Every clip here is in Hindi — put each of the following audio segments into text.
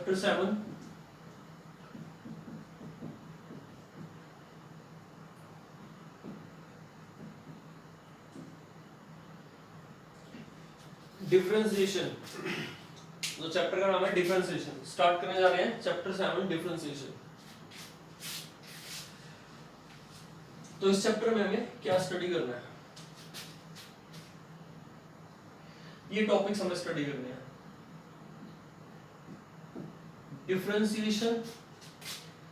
Chapter 7 differentiation. तो चैप्टर का नाम है डिफरेंशिएशन। स्टार्ट करने जा रहे हैं चैप्टर 7 डिफरेंशिएशन। तो इस चैप्टर में हमें क्या स्टडी करना है, ये टॉपिक्स हमें स्टडी करने हैं। Differentiation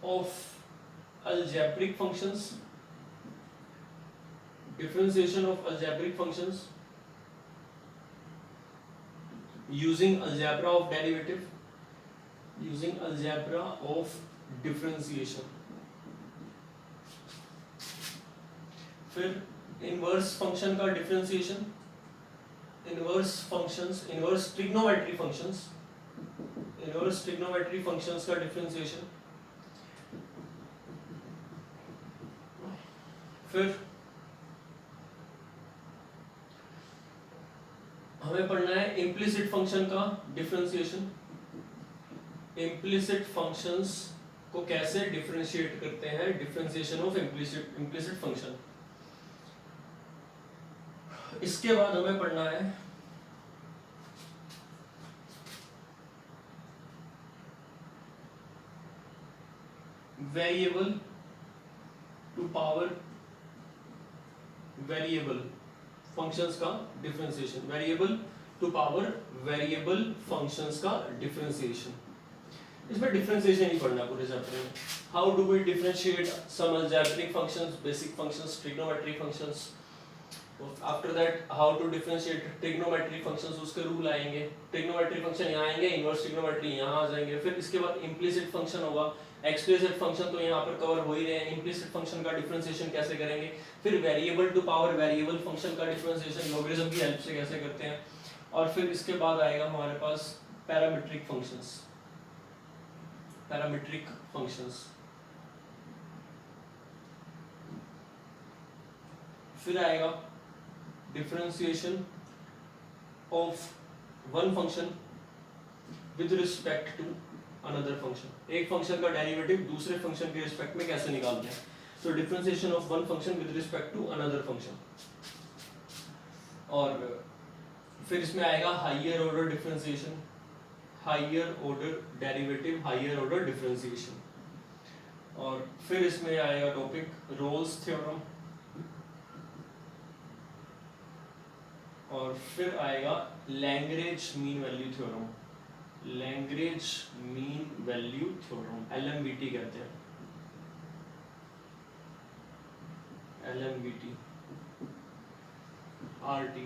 of algebraic functions, differentiation of algebraic functions using algebra of derivative, using algebra of differentiation। फिर इनवर्स फंक्शन का differentiation, inverse functions, inverse trigonometry functions, inverse trigonometry functions का डिफरेंशिएशन। फिर हमें पढ़ना है इम्प्लिसिट फंक्शन का डिफरेंशिएशन, इम्प्लिसिट फंक्शंस को कैसे डिफरेंशिएट करते हैं, डिफरेंशिएशन ऑफ इम्प्लिसिट फंक्शन। इसके बाद हमें पढ़ना है variable to power variable functions का differentiation, variable to power variable functions का डिफरेंशिएशन। इसमें डिफरेंशिएशन ही पढ़ना पूरे चैप्टर में। How do we differentiate some algebraic functions, basic functions, trigonometry functions. After that how to differentiate trigonometry functions, उसके रूल आएंगे। ट्रिग्नोमेट्री फंक्शन यहाँ आएंगे, इनवर्स ट्रिग्नोमेट्री यहाँ आ जाएंगे। फिर इसके बाद इम्प्लिसिट फंक्शन होगा, एक्सप्लिसिट फंक्शन तो यहाँ पर कवर हो ही रहे हैं। इम्प्लिसिट फंक्शन का डिफरेंशिएशन कैसे करेंगे, फिर variable to power variable function का डिफरेंशिएशन लॉगरिथम की हेल्प से कैसे करते हैं। और फिर इसके बाद आएगा हमारे पास पैरामीट्रिक फंक्शंस, पैरामीट्रिक फंक्शंस। फिर आएगा differentiation of one function with respect to another function. एक फंक्शन का डेरिवेटिव दूसरे फंक्शन के रिस्पेक्ट में कैसे निकालते हैं। तो differentiation of one function with respect to another function. और फिर इसमें आएगा higher order differentiation, higher order derivative, higher order differentiation. और फिर इसमें आएगा टॉपिक रोल्स थ्योरम। और फिर आएगा Lagrange mean value theorem, Lagrange mean value theorem, LMVT कहते हैं, LMVT, RT,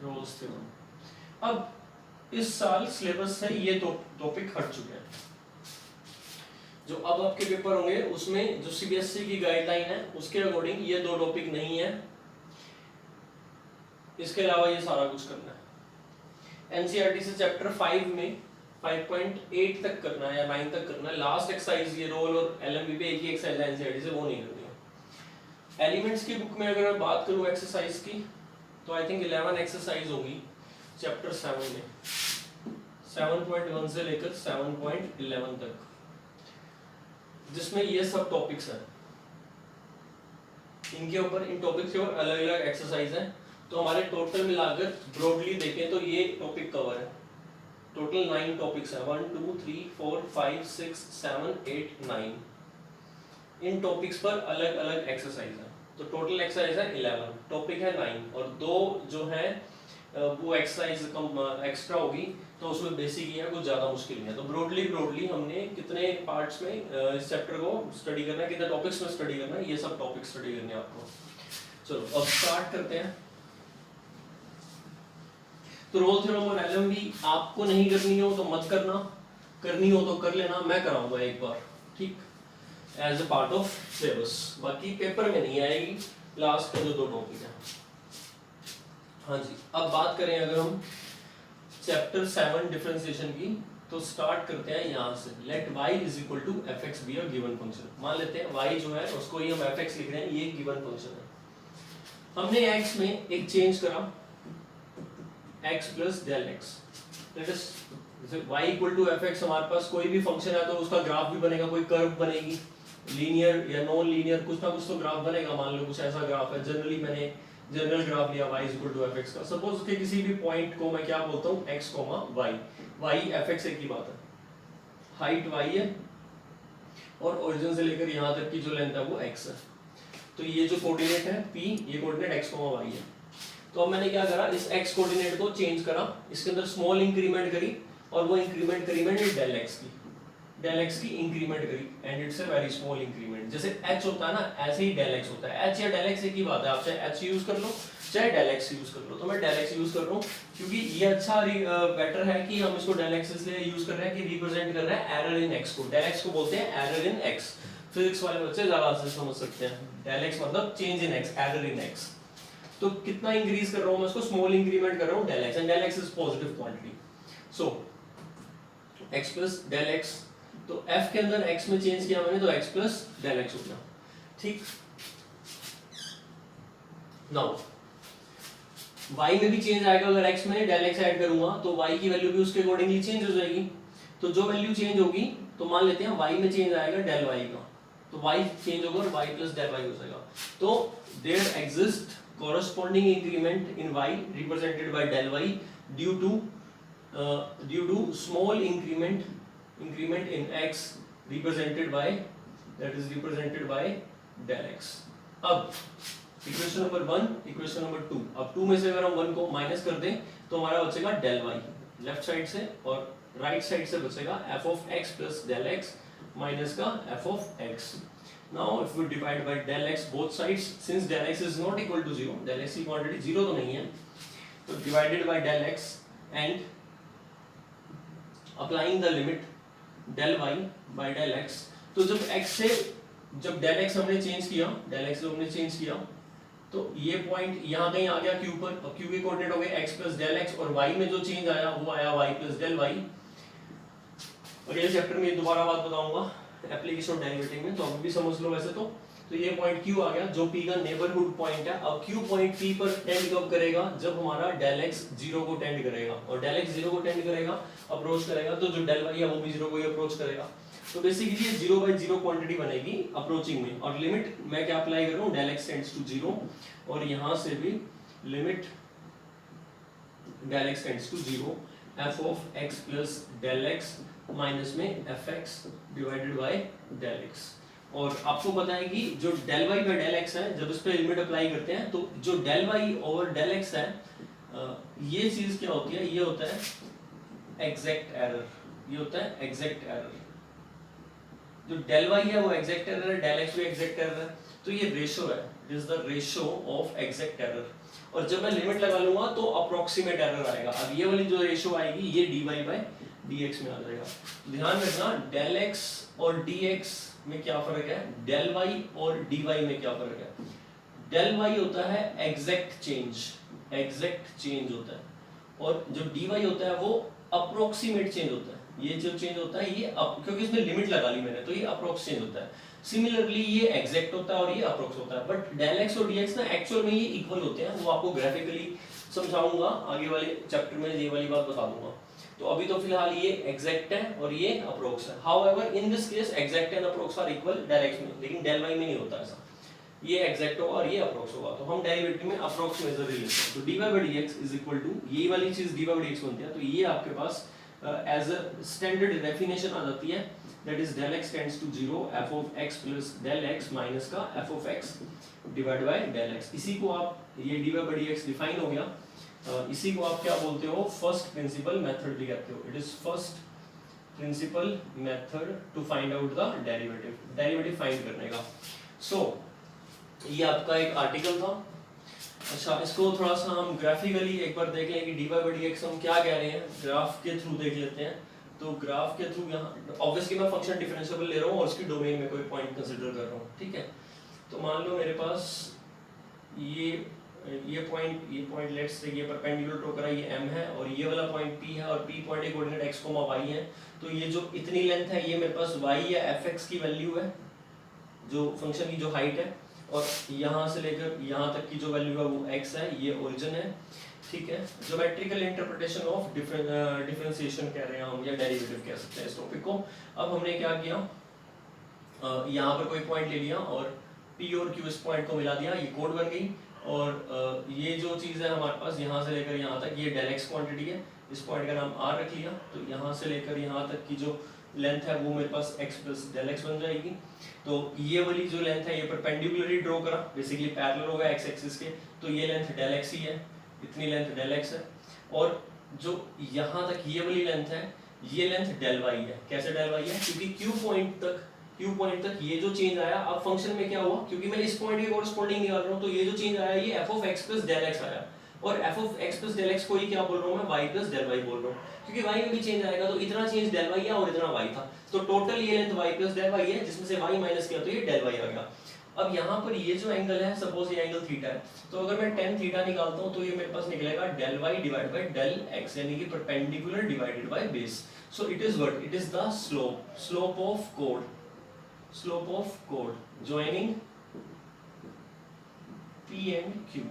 रोल्स थ्योरम। अब इस साल सिलेबस से ये दो टॉपिक हट चुके हैं। जो अब आपके पेपर होंगे उसमें जो CBSE की गाइडलाइन है उसके अकॉर्डिंग ये दो टॉपिक नहीं है, इसके अलावा ये सारा कुछ करना है। NCERT से चैप्टर 5 में 5.8 तक करना है या 9 तक करना है। लास्ट एक्सरसाइज ये रोल और LMVP एक ही एक्सरसाइज है NCERT से, वो नहीं करनी है। एलिमेंट्स की बुक में अगर मैं बात करूं एक्सरसाइज की तो आई थिंक 11 एक्सरसाइज होगी चैप्टर 7 में, 7.1 से लेकर 7.11 तक, जिसमें ये सब टॉपिक्स हैं। इनके ऊपर, इन टॉपिक्स के ऊपर अलग अलग एक्सरसाइज हैं। तो हमारे टोटल मिलाकर ब्रॉडली देखें तो ये टॉपिक कवर है। टोटल 9 टॉपिक्स हैं, 1 2 3 4 5 6 7 8 9। इन टॉपिक्स पर अलग अलग एक्सरसाइज है। तो टोटल एक्सरसाइज है 11, टॉपिक है 9 और 2 जो है वो एक्सरसाइज कम एक्स्ट्रा होगी, तो उसमें बेसिक ही है, कुछ ज़्यादा मुश्किल नहीं है। तो ब्रॉडली हमने कितने पार्ट्स में इस चैप्टर को स्टडी करना है, कितने टॉपिक्स में स्टडी करना है, ये सब टॉपिक स्टडी करने हैं आपको। चलो अब स्टार्ट करते हैं। तो रोल थ्योरम और LMV आपको नहीं करनी हो तो मत करना, करनी हो तो कर लेना, मैं कराऊंगा एक बार, ठीक, as a part of syllabus. बाकी पेपर में नहीं आएगी, लास्ट के जो 2 टॉपिक है। हाँ जी, अब बात करें अगर हम चैप्टर 7 डिफरेंशिएशन की, तो स्टार्ट करते हैं यहाँ से। Let y is equal to fx be a given function. मान लेते हैं y जो है उसको ही हम fx लिख रहे हैं, ये गिवन फंक्शन है। हमने x में एक चेंज करा, x plus del x, let us जैसे y equal to f x, हमारे पास कोई भी फंक्शन है तो उसका ग्राफ भी बनेगा, कोई कर्व बनेगी, लीनियर या नॉन लीनियर कुछ ना कुछ तो ग्राफ बनेगा। मान लो कुछ ऐसा ग्राफ है, जनरली मैंने जनरल ग्राफ लिया y equal to f x का। सपोज के किसी भी पॉइंट को मैं क्या बोलता हूँ x, y, y F x एक ही बात है, हाइट y है और ओरिजिन से लेकर यहाँ तक की जो लेंथ है वो x है। तो ये जो कोऑर्डिनेट है p, ये कोऑर्डिनेट x, y है। तो अब मैंने क्या करा, इस x कोऑर्डिनेट को चेंज करा, इसके अंदर स्मॉल इंक्रीमेंट करी और वो इंक्रीमेंट करी मैंने डेल x की इंक्रीमेंट करी and it's a very small increment. जैसे h होता है ना, ऐसे ही डेल x होता है। h या डेल x एक ही बात है, आप चाहे h यूज कर लो चाहे डेल x यूज कर लो। तो मैं डेल x यूज कर रहा हूँ क्योंकि ये अच्छा बेटर है कि हम इसको डेल x इसलिए यूज कर रहे हैं कि रिप्रेजेंट कर रहे हैं एरर इन x को। डेल x को बोलते हैं एरर इन x, फिजिक्स वाले बच्चे ज्यादा से समझ सकते हैं। डेल x मतलब change in x, error in x। तो कितना इंक्रीज कर रहा हूं मैं इसको, स्मॉल इंक्रीमेंट कर रहा हूं del x, and del x is positive quantity. So x plus del x, तो f के अंदर x में चेंज किया मैंने तो x प्लस डेल x हो गया, ठीक। नाउ y में भी चेंज आएगा, अगर x में डेल x ऐड करूंगा तो y की वैल्यू भी उसके अकॉर्डिंगली चेंज हो जाएगी। तो जो वैल्यू चेंज होगी, तो मान लेते हैं y में चेंज आएगा डेल y का, तो y चेंज होगा और y प्लस डेल y हो जाएगा। तो there exist corresponding increment in y represented by del y due to small increment in x represented by del x। अब इक्वेशन नंबर 1, इक्वेशन नंबर 2, अब 2 में से अगर हम 1 को माइनस कर दें तो हमारा बचेगा del y लेफ्ट साइड से, और राइट साइड से बचेगा f of x plus del x minus का f of x। Now if we divide by del x both sides, since del x is not equal to 0, del x की quantity 0 तो नहीं है, तो divided by del x and applying the limit del y by del x, तो जब x से जब del x हमने चेंज किया, del x जो हमने चेंज किया, तो ये पॉइंट यहाँ कहीं आ गया q पर, और q के कोऑर्डिनेट हो गए x प्लस del x, और y में जो चेंज आया वो आया y प्लस del y। और ये चैप्टर में दोबारा बात बताऊंगा एप्लीकेशन ऑफ डेरिवेटिव में, तो अभी भी समझ लो वैसे तो ये पॉइंट Q आ गया जो P का नेबरहुड पॉइंट है। अब Q पॉइंट P पर टेंड कब करेगा, जब हमारा del x 0 को टेंड करेगा, और del x 0 को टेंड करेगा, अप्रोच करेगा, तो जो del y है वो भी 0 को ही अप्रोच करेगा। तो बेसिकली ये 0 by 0 क्वांटिटी बनेगी अप्रोचिंग में, और लिमिट मैं क्या अप्लाई कर रहा हूँ, del x टेंड्स टू 0, और यहाँ से भी limit del x tends to 0, f of x plus del x minus में fx divided by del x। और आपको पता है कि जो del y by del x है, जब इस पे लिमिट अप्लाई करते हैं तो जो del y over del x है, ये चीज क्या होती है, ये होता है एग्जैक्ट एरर, ये होता है एग्जैक्ट एरर। जो del y है वो एग्जैक्ट एरर है, del x भी एग्जैक्ट एरर है, तो ये रेशो है, it is the ratio of exact error. और जब मैं लिमिट लगा लूंगा तो अप्रोक्सीमेट एरर आएगा। अब ये वाली जो रेशो आएगी ये dy by dx में आ जाएगा। ध्यान रखना del x और dx में क्या फर्क है, del y और dy में क्या फर्क है। del y होता है एग्जैक्ट चेंज होता है, और जो dy होता है वो अप्रोक्सीमेट चेंज होता है। ये जो चेंज होता है ये क्योंकि इसमें लिमिट लगा ली मैंने, तो ये अप्रोक्स चेंज होता है। सिमिलरली ये एग्जैक्ट होता है और ये अप्रोक्स होता है, बट del x और dx ना एक्चुअल में ये इक्वल होते हैं। वो आपको ग्राफिकली समझाऊंगा आगे वाले चैप्टर में, ये वाली बात बता दूंगा। तो अभी तो फिलहाल ये एग्जैक्ट है और ये अप्रोक्स है। However in this case exact and approx are equal del x में, लेकिन del y में नहीं होता ऐसा। ये एग्जैक्ट होगा और ये अप्रोक्स होगा, तो हम डेरिवेटिव में अप्रोक्स मेजर ही लेते हैं। तो dy by dx is equal to, ये वाली चीज dy by dx बनती है, तो ये आपके पास एज अ स्टैंडर्ड डेफिनेशन आ जाती है, that is del x tends to 0, f of x plus del x minus का f of x divide by del x। इसी को आप, ये dy by dx डिफाइन हो गया, इसी को आप क्या बोलते हो, फर्स्ट प्रिंसिपल मेथड भी कहते हो। It is first principle method to find out the derivative find करने का। सो ये आपका एक आर्टिकल था। अच्छा, इसको थोड़ा सा हम ग्राफिकली एक बार देख लें कि dy by dx हम क्या कह रहे हैं, ग्राफ के थ्रू देख लेते हैं। तो ग्राफ के थ्रू यहाँ ऑब्वियसली मैं फंक्शन डिफरेंशिएबल ले रहा हूँ और उसकी डोमेन में कोई पॉइंट कंसीडर कर रहा हूँ, ठीक है। तो मान लो मेरे पास ये पॉइंट लेट्स से ये परपेंडिकुलर ड्रॉ करा, ये m है, और ये वाला पॉइंट p है, और p पॉइंट के कोऑर्डिनेट x, y है। तो ये जो इतनी लेंथ है ये मेरे पास y या fx की वैल्यू है, जो फंक्शन की जो हाइट है, और यहाँ से लेकर यहाँ तक की जो वैल्यू है वो x है, ये ओरिजिन है। ठीक है, ज्योमेट्रिकल इंटरप्रिटेशन ऑफ डिफरेंशिएशन कह रहे हैं हम, या डेरिवेटिव कह सकते हैं इस टॉपिक को। अब हमने क्या किया, यहाँ पर कोई पॉइंट ले लिया और P और Q इस पॉइंट को मिला दिया, ये कोड बन गई। और ये जो चीज़ है हमारे पास यहाँ से लेकर यहाँ तक, ये डेल एक्स क्वांटिटी है, इस पॉइंट का नाम R रख लिया, तो यहाँ से लेकर यहाँ तक की जो लेंथ है वो मेरे पास x प्लस डेल एक्स बन जाएगी। तो ये वाली जो लेंथ है ये परपेंडिकुलरली ड्रॉ करा, बेसिकली पैरेलल होगा x एक्सिस के, तो ये लेंथ डेल एक्स ही है, इतनी लेंथ डेल एक्स है। और जो यहाँ तक ये वाली लेंथ है, ये लेंथ डेल वाई है। कैसे डेल वाई है, क्योंकि Q पॉइंट तक ये जो चेंज आया, अब फंक्शन में क्या हुआ, क्योंकि मैं इस पॉइंट के कोरस्पॉन्डिंग निकाल रहा हूँ, तो ये जो चेंज आया ये f of x plus del x आया, और f of x plus del x को ही क्या बोल रहा हूँ मैं, y प्लस डेल वाई बोल रहा हूँ, क्योंकि y में भी चेंज आएगा, तो इतना चेंज डेल वाई है और इतना y था, तो टोटल ये length y plus del y है, जिसमें से y माइनस किया तो ये डेल वाई आ गया। अब यहाँ पर ये जो एंगल है, सपोज ये एंगल थीटा है, तो अगर मैं tan थीटा निकालता हूँ तो ये मेरे पास निकलेगा del y divide by del x, यानी कि perpendicular divided by base. So it is what, it is the slope of कोड joining P and Q,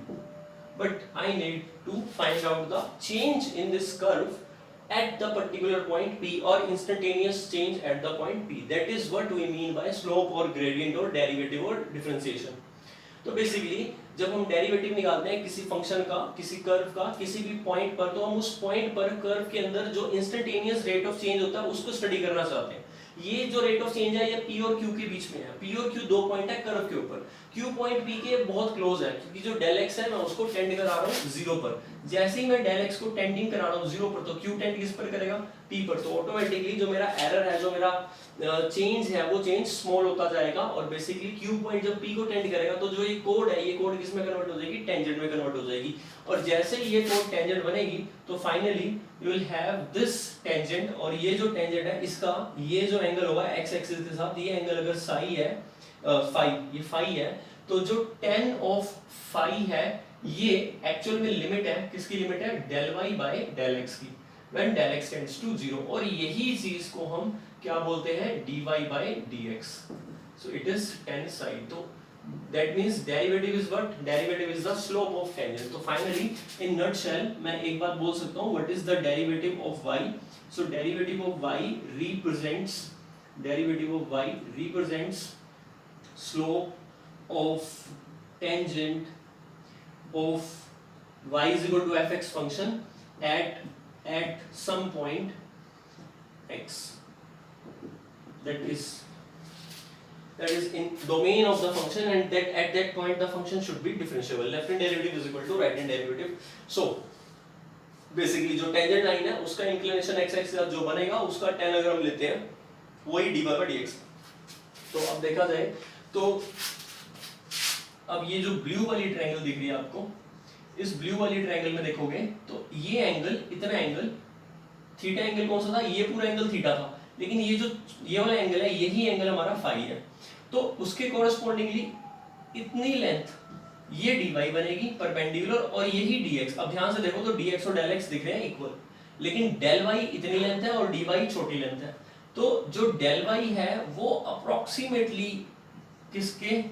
but I need to find out the change in this curve at the particular point P, or instantaneous change at the point P. That is what we mean by slope or gradient or derivative or differentiation. तो बेसिकली जब हम डेरिवेटिव निकालते हैं किसी फंक्शन का, किसी कर्व का, किसी भी पॉइंट पर, तो हम उस पॉइंट पर कर्व के अंदर जो इंस्टेंटेनियस रेट ऑफ चेंज होता है उसको स्टडी करना चाहते हैं। ये जो रेट ऑफ चेंज है ये P और Q के बीच में है। P और Q दो पॉइंट है कर्व के ऊपर, Q पॉइंट P के बहुत क्लोज है, क्योंकि जो डेल x है मैं उसको टेंड करा रहा हूँ 0 पर। जैसे ही मैं डेल x को टेंडिंग करा रहा हूँ 0 पर, तो Q टेंड किस पर करेगा, P पर, तो ऑटोमेटिकली जो मेरा एरर है, जो मेरा चेंज है, वो चेंज स्मॉल होता जाएगा, और बेसिकली Q पॉइंट जब P को टेंड करेगा तो जो ये कोड है, ये कोड किस में कन्वर्ट हो जाएगी, टेंजेंट में कन्वर्ट हो जाएगी। और जैसे ही ये कोड टेंजेंट बनेगी तो finally you will have this tangent, और ये जो टेंजेंट है इसका ये जो एंगल होगा x एक्सिस के साथ, ये एंगल अगर साई है, ये फाई है, तो जो tan ऑफ फाई है ये एक्चुअल में लिमिट है, किसकी लिमिट है, del y by del x की, when del x tends to 0, और यही चीज को हम क्या बोलते हैं, dy by dx। So it is tan psi। तो that means derivative is what, derivative is the slope of tangent। तो finally in nutshell मैं एक बात बोल सकता हूँ, what is the derivative of y? So derivative of y represents slope of tangent of y is equal to fx function at some point x, that is in domain of the function, and that at that point the function should be differentiable। left hand derivative is equal to right hand derivative। so basically जो tangent line है उसका inclination x axis जो बनेगा उसका tan अगर हम लेते हैं वही dy by dx। तो अब देखा जाए तो अब ये जो ब्लू वाली ट्रायंगल दिख रही है आपको, इस ब्लू वाली ट्रायंगल में देखोगे तो ये एंगल, इतना एंगल थीटा एंगल कौन सा था, ये पूरा एंगल थीटा था, लेकिन ये जो ये वाला एंगल है यही एंगल हमारा फाई है, तो उसके कोरस्पॉन्डिंगली इतनी लेंथ ये dy बनेगी परपेंडिकुलर, और यही dx। अब ध्यान से देखो तो dx और del x दिख रहे हैं इक्वल, लेकिन del y इतनी लेंथ है और dy छोटी लेंथ है, तो जो del y है वो अप्रोक्सीमेटली किसके,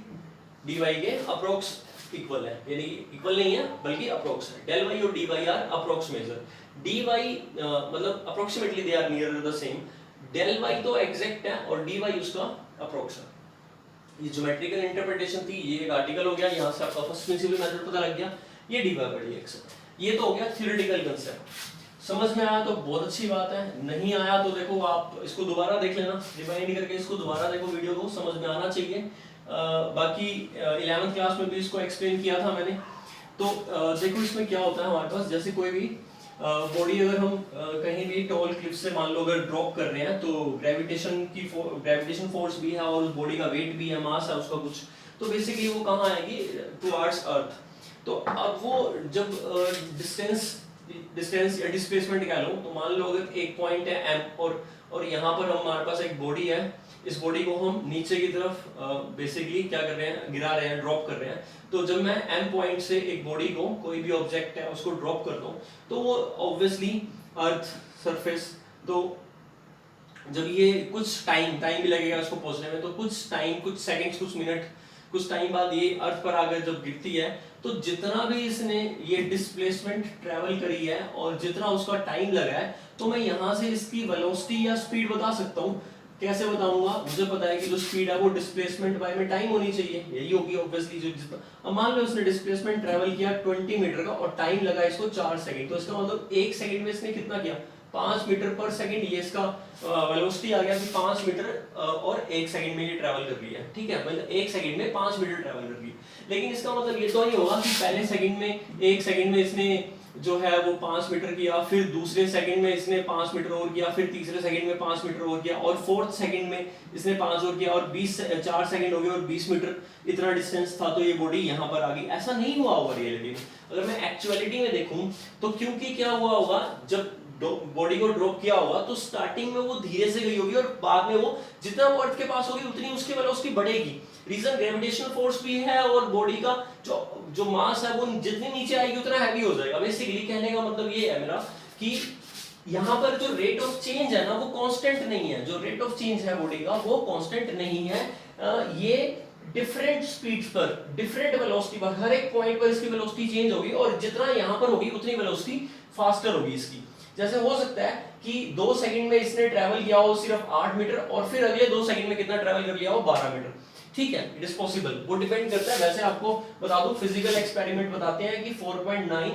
dy के अप्रोक्स इक्वल है, यानी इक्वल नहीं है बल्कि अप्रोक्स है। del y और dy are approx measure, dy मतलब approximately they are near the same, del y तो एग्जैक्ट है और dy उसका अप्रोक्स है। ये ज्योमेट्रिकल इंटरप्रिटेशन थी, ये एक आर्टिकल हो गया, यहाँ से आपका फर्स्ट प्रिंसिपल मेथड पता लग गया, ये dy by dx है। ये तो हो गया थ्योरेटिकल कांसेप्ट। समझ में आया तो बहुत अच्छी बात है, नहीं आया तो देखो आप इसको दोबारा देख लेना, रिवाइंड करके इसको दोबारा देखो, वीडियो को समझ में आना चाहिए। बाकी 11th क्लास में भी इसको एक्सप्लेन किया था मैंने। तो देखो इसमें क्या होता है हमारे पास, जैसे कोई भी बॉडी अगर हम कहीं भी टॉल क्लिफ से मान लो अगर ड्रॉप कर रहे हैं, तो ग्रेविटेशन फोर्स भी है और उस बॉडी का वेट भी है, मास है उसका कुछ, तो बेसिकली वो कहाँ आएगी, टुवर्ड्स अर्थ। तो अब वो जब डिस्टेंस या डिस्प्लेसमेंट कह लो, तो मान लो अगर एक पॉइंट है m, और यहाँ पर हमारे पास एक बॉडी है, इस बॉडी को हम नीचे की तरफ बेसिकली क्या कर रहे हैं, गिरा रहे हैं, ड्रॉप कर रहे हैं। तो जब मैं m पॉइंट से एक बॉडी को, कोई भी ऑब्जेक्ट है उसको ड्रॉप करता हूँ, तो वो ऑब्वियसली अर्थ सरफेस, तो जब ये कुछ टाइम भी लगेगा उसको पहुंचने में, तो कुछ टाइम, कुछ सेकंड्स, कुछ मिनट कुछ टाइम बाद ये अर्थ पर आकर जब गिरती है तो जितना भी इसने ये डिस्प्लेसमेंट ट्रेवल करी है और जितना उसका टाइम लगा है, तो मैं यहाँ से इसकी वेलोसिटी या स्पीड बता सकता हूँ। कैसे बताऊंगा? मुझे पता है कि जो स्पीड है वो डिस्प्लेसमेंट बाय में टाइम होनी चाहिए, यही होगी ऑब्वियसली। जो जितना, अब मान लो उसने डिस्प्लेसमेंट ट्रेवल किया 20 मीटर का और टाइम लगा इसको 4 सेकंड, तो इसका मतलब 1 सेकंड में इसने कितना किया? 5 मीटर पर सेकंड। ये इसका वेलोसिटी आ गया कि 5 मीटर और 1 सेकंड में ये ट्रैवल कर रही है, ठीक है। मतलब 1 सेकंड में 5 मीटर ट्रैवल कर रही है। लेकिन इसका मतलब ये तो नहीं होगा कि पहले सेकंड में 1 सेकंड में इसने जो है वो 5 मीटर किया, फिर दूसरे सेकंड में इसने 5 मीटर और किया, फिर तीसरे सेकंड में 5 मीटर और किया, और फोर्थ सेकंड में इसने 5 और किया, और 4 सेकंड हो गए और 20 मीटर इतना डिस्टेंस था, तो ये बॉडी यहाँ पर आ गई। ऐसा नहीं हुआ होगा रियलिटी में। अगर मैं एक्चुअलिटी में देखूं तो क्योंकि क्या हुआ होगा, जब बॉडी को ड्रॉप किया होगा तो स्टार्टिंग में वो धीरे से गई होगी और बाद में वो जितना वो अर्थ के पास होगी उतनी उसकी वेलोसिटी बढ़ेगी। रीजन ग्रेविटेशनल फोर्स भी है और बॉडी का जो मास है वो जितनी नीचे आएगी उतना हैवी हो जाएगा। बेसिकली कहने का मतलब ये है मेरा कि यहाँ पर जो रेट ऑफ चेंज है ना वो कांस्टेंट नहीं है। जो रेट ऑफ चेंज है बॉडी का वो कांस्टेंट नहीं है। ये डिफरेंट स्पीड्स पर, डिफरेंट वेलोसिटी पर, हर एक पॉइंट पर इसकी वेलोसिटी चेंज होगी और जितना यहाँ पर होगी उतनी वेलोसिटी फास्टर होगी इसकी। जैसे हो सकता है कि 2 सेकंड में इसने ट्रैवल किया हो सिर्फ 8 मीटर और फिर अगले 2 सेकंड में कितना ट्रैवल कर लिया हो 12 मीटर, ठीक है। इट इज पॉसिबल, वो डिपेंड करता है। वैसे आपको बता दूं फिजिकल एक्सपेरिमेंट बताते हैं कि 4.9